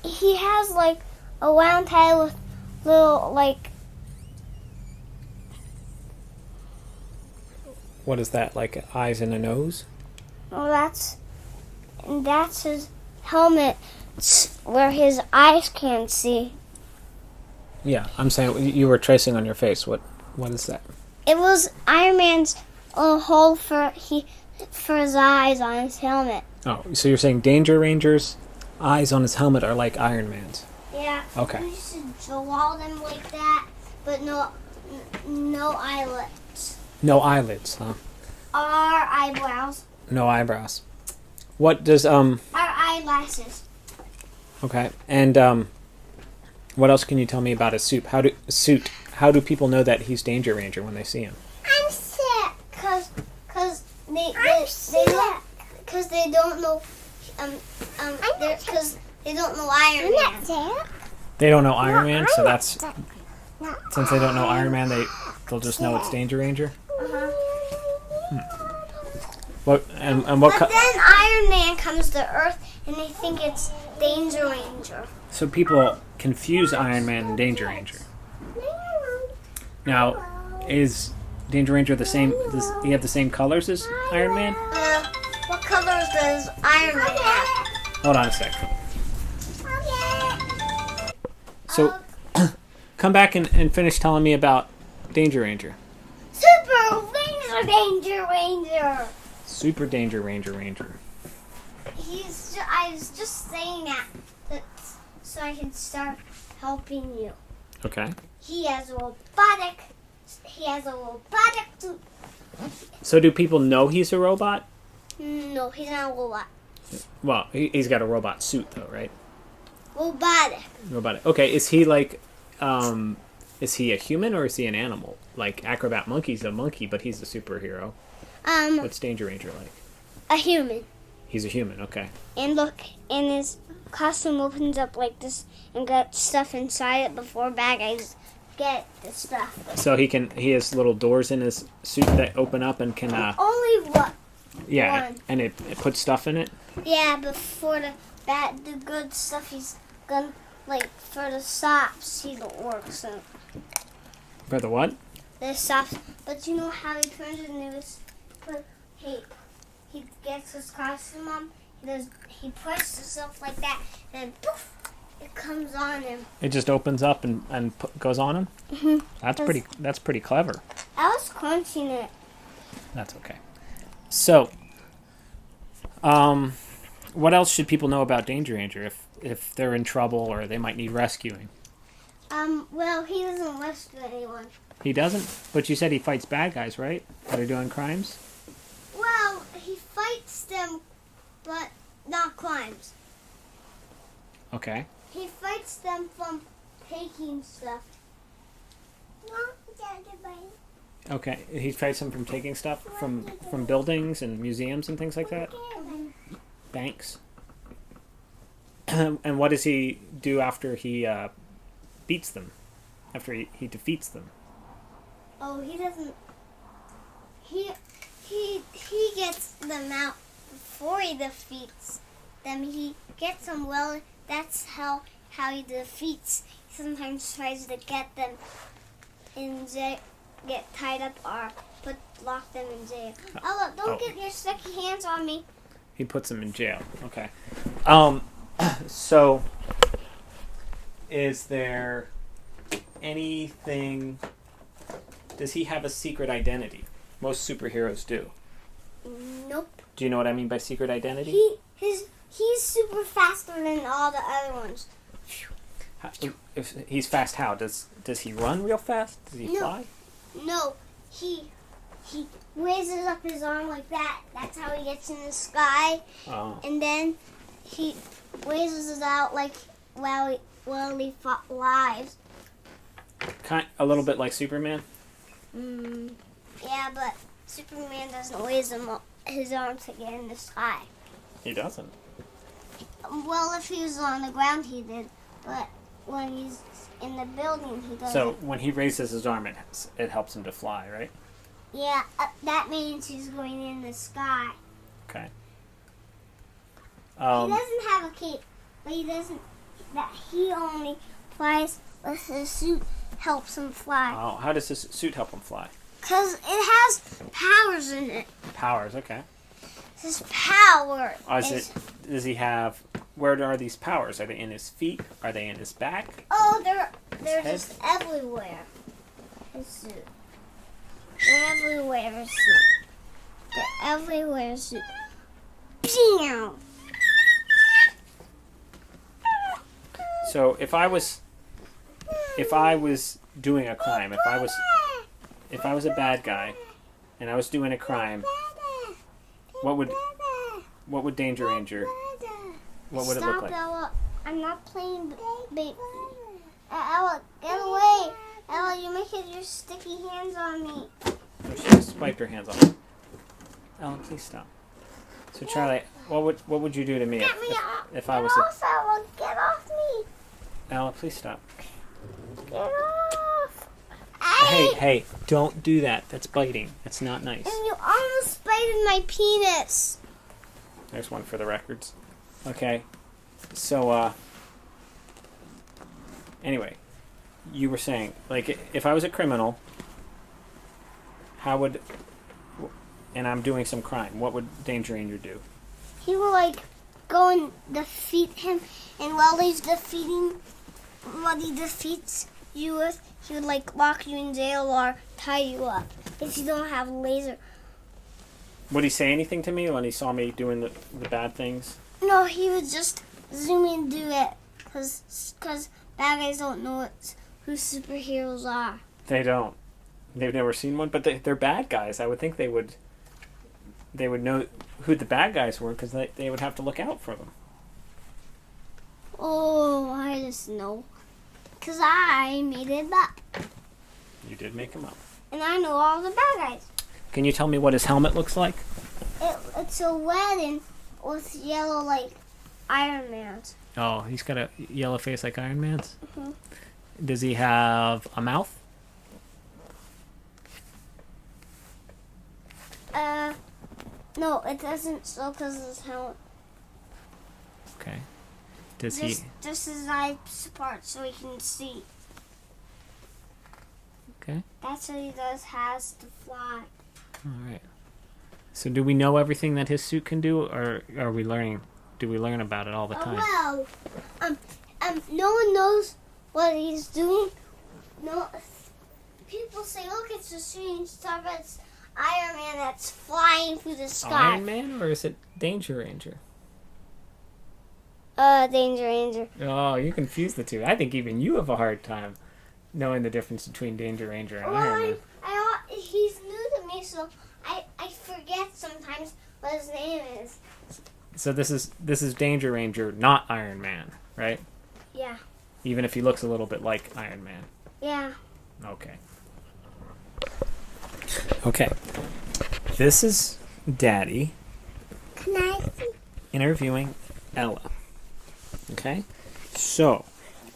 He has like a round head with little like... What is that, like eyes and a nose? Oh, that's his helmet where his eyes can't see. Yeah, I'm saying you were tracing on your face. What is that? It was Iron Man's hole for his eyes on his helmet. Oh, so you're saying Danger Ranger's eyes on his helmet are like Iron Man's? Yeah. Okay. We used to draw them like that, but no eyelids. No eyelids, huh? Our eyebrows. No eyebrows. What does Our eyelashes. Okay, and what else can you tell me about his suit? How do people know that he's Danger Ranger when they see him? I'm sick. Cause they don't know because they don't know Iron Man. They don't know Iron Man, so that's since they don't know Iron Man, they'll just know it's Danger Ranger. Uh-huh. What But then Iron Man comes to Earth and they think it's Danger Ranger. So people confuse Iron Man and Danger Ranger. Now, is Danger Ranger the same? Does he have the same colors as Iron Man? What colors does Iron Man have? Hold on a sec. So, come back and finish telling me about Danger Ranger. Super Danger Ranger. Super Danger Ranger. I was just saying that so I can start helping you. Okay. He has a robotic suit. So do people know he's a robot? No, he's not a robot. Well, he's got a robot suit though, right? Robotic. Robotic. Okay, is he like, is he a human or is he an animal? Like Acrobat Monkey's a monkey, but he's a superhero. What's Danger Ranger like? A human. He's a human, okay. And look, and his costume opens up like this and got stuff inside it before bad guys get the stuff. So he has little doors in his suit that open up and can Only one. yeah, one. and it puts stuff in it. Yeah, before the good stuff he's gonna like for the stops he don't work so For the what? the stops. But you know how he turns into his he gets his costume on. He presses stuff like that, and then poof, it comes on him. It just opens up and goes on him. Mm-hmm. That's pretty clever. I was crunching it. That's okay. So, what else should people know about Danger Ranger if they're in trouble or they might need rescuing? Well, he doesn't rescue anyone. He doesn't? But you said he fights bad guys, right? That are doing crimes? Well, he fights them, but not crimes. Okay. He fights them from taking stuff. Okay. He fights them from taking stuff from buildings and museums and things like that? Banks? And what does he do after he beats them? After he defeats them? Oh, he doesn't. He gets them out before he defeats them. He gets them well. That's how he defeats. He sometimes tries to get them in jail, get tied up, or lock them in jail. Oh, look! Don't get your sticky hands on me. He puts them in jail. Okay. So, is there anything... Does he have a secret identity? Most superheroes do. Nope. Do you know what I mean by secret identity? He's super faster than all the other ones. If he's fast, how? Does he run real fast? Does he fly? No. He raises up his arm like that. That's how he gets in the sky. Oh. And then he raises it out like while he flies. A little bit like Superman? Yeah, but Superman doesn't raise his arm to get in the sky. He doesn't. Well, if he was on the ground, he did. But when he's in the building, he doesn't. So when he raises his arm, it helps him to fly, right? Yeah, that means he's going in the sky. Okay. He doesn't have a cape, but he only flies with his suit helps him fly. Oh, how does his suit help him fly? Because it has powers in it. Powers, okay. His power Does he have... Where are these powers? Are they in his feet? Are they in his back? Oh, they're just everywhere. His suit. They're everywhere, his suit. They're everywhere, his suit. Pew! So if I was doing a crime, if I was a bad guy and I was doing a crime, what would Danger Ranger, what would it look like? Stop, Ella. I'm not playing baby. Ella, get away. Ella, you're making your sticky hands on me. Oh, she just wiped her hands off. Ellen, please stop. So Charlie, what would you do to me if I was Ella, get off me. Ella, please stop. Get off. Hey, don't do that. That's biting. That's not nice. And you almost bited my penis. There's one for the records. Okay. So, anyway, you were saying, like, if I was a criminal, how would, and I'm doing some crime, what would Danger Ranger do? He will like go and defeat him, and while he defeats you with, he would like lock you in jail or tie you up if you don't have a laser. Would he say anything to me when he saw me doing the bad things? No, he would just zoom in and do it, cause bad guys don't know who superheroes are. They don't. They've never seen one, but they're bad guys. I would think they would know who the bad guys were, because they would have to look out for them. Oh, I just know. Because I made it up. You did make him up. And I know all the bad guys. Can you tell me what his helmet looks like? It's a red and with yellow like Iron Man's. Oh, he's got a yellow face like Iron Man's? Mm-hmm. Does he have a mouth? No, it doesn't show because of his helmet. Okay. Does he... Just his eyes apart so he can see. Okay. That's what he does, has to fly. All right. So do we know everything that his suit can do, or are we learning? Do we learn about it all the time? Well, no one knows what he's doing. No, people say, look, it's a shooting star, but it's Iron Man that's flying through the sky. Iron Man, or is it Danger Ranger? Danger Ranger. Oh, you confuse the two. I think even you have a hard time knowing the difference between Danger Ranger and Iron Man. He's new to me, so I forget sometimes what his name is. So this is Danger Ranger, not Iron Man, right? Yeah. Even if he looks a little bit like Iron Man. Yeah. Okay. Okay. This is Daddy Can I see? interviewing Ella. Okay? So,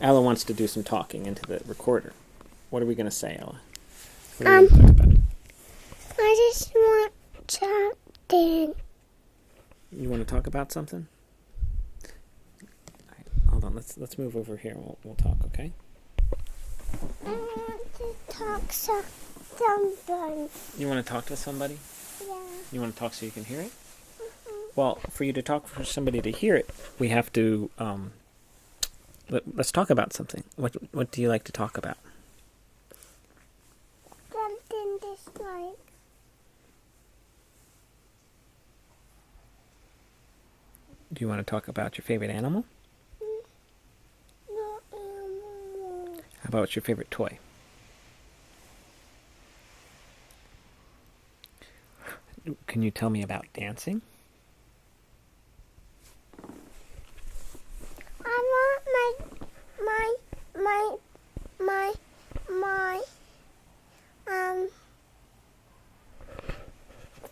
Ella wants to do some talking into the recorder. What are we going to say, Ella? What are we gonna talk about? I just want something. You want to talk about something? All right, hold on. Let's move over here and we'll talk, okay? I want to talk to somebody. You want to talk to somebody? Yeah. You want to talk so you can hear it? Well, for you to talk for somebody to hear it, we have to let's talk about something. What do you like to talk about? Something just like. Do you want to talk about your favorite animal? No animal. How about your favorite toy? Can you tell me about dancing? I want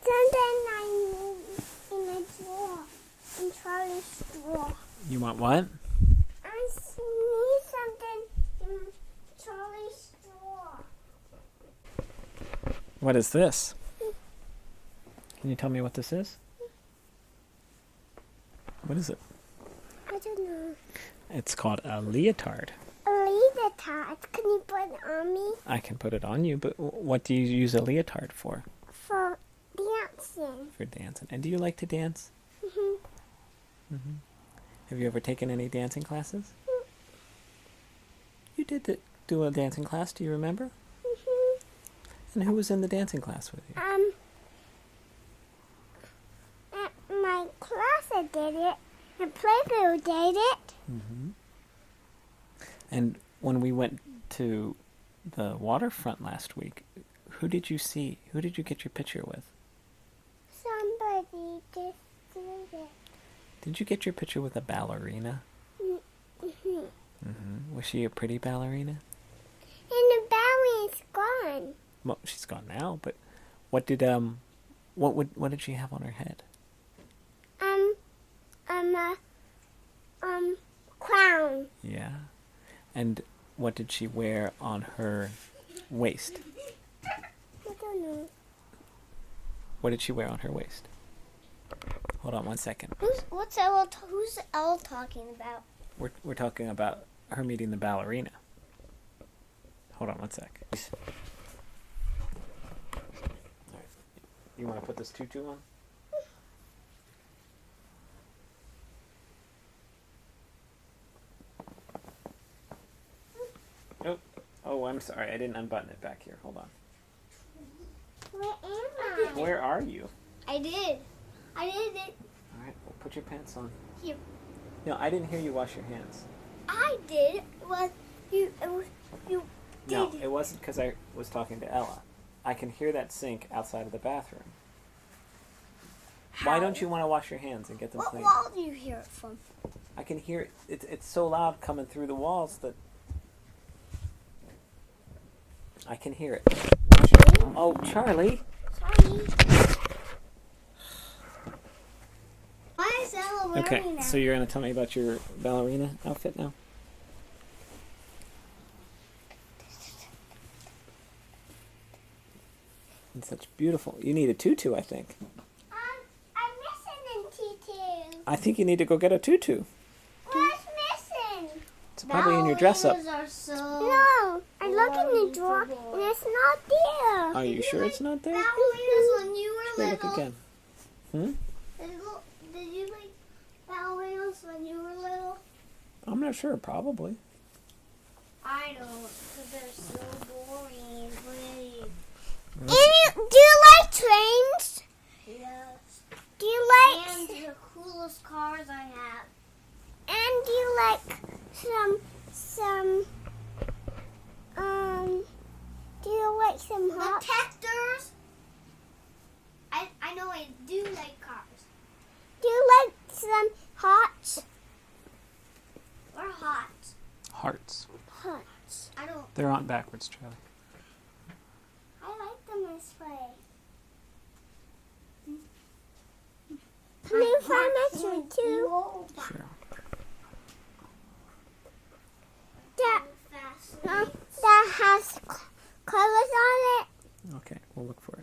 something I need in a drawer, in Charlie's drawer. You want what? I need something in Charlie's drawer. What is this? Can you tell me what this is? What is it? I don't know. It's called a leotard. A leotard. Can you put it on me? I can put it on you, but what do you use a leotard for? For dancing. For dancing. And do you like to dance? Have you ever taken any dancing classes? You did do a dancing class, do you remember? And who was in the dancing class with you? At my class I did it. And Playbill did it. And when we went to the waterfront last week, who did you see? Who did you get your picture with? Somebody just did it. Did you get your picture with a ballerina? Was she a pretty ballerina? And the ballerina's gone. Well, she's gone now, but what did she have on her head? Crown. Yeah. And what did she wear on her waist? I don't know. What did she wear on her waist? Hold on 1 second. Who's Ella talking about? We're talking about her meeting the ballerina. Hold on 1 sec. You want to put this tutu on? Oh, I'm sorry. I didn't unbutton it back here. Hold on. Where am I? Where are you? I did it. All right, well, put your pants on. Here. No, I didn't hear you wash your hands. I did. It was you did. No, it wasn't because I was talking to Ella. I can hear that sink outside of the bathroom. Why don't you want to wash your hands and get them What clean? wall do you hear it from? I can hear it. It's so loud coming through the walls that I can hear it. Oh, Charlie. Sorry. Why is Ella wearing Okay, that? so you're going to tell me about your ballerina outfit now? It's such beautiful. You need a tutu, I think. I'm missing a tutu. I think you need to go get a tutu. What's missing? It's probably in your dress up. No, I look in the drawer and it's not there. Are you sure it's not there? Ballerinas when you were Go look little. again. Hmm? Did you like ballerinas when you were little? I'm not sure. Probably. I don't, because they're so boring and pretty. Mm. Do you like trains? Yes. Do you like... And the coolest cars I have. And do you like do you like some hot... Detectors? I know I do like cars. Do you like some hot? Or hot? Hearts. Hot. I don't... They're on backwards, Charlie. I like them this way. Can you find my one too? Sure. That has colors on it. Okay, we'll look for it.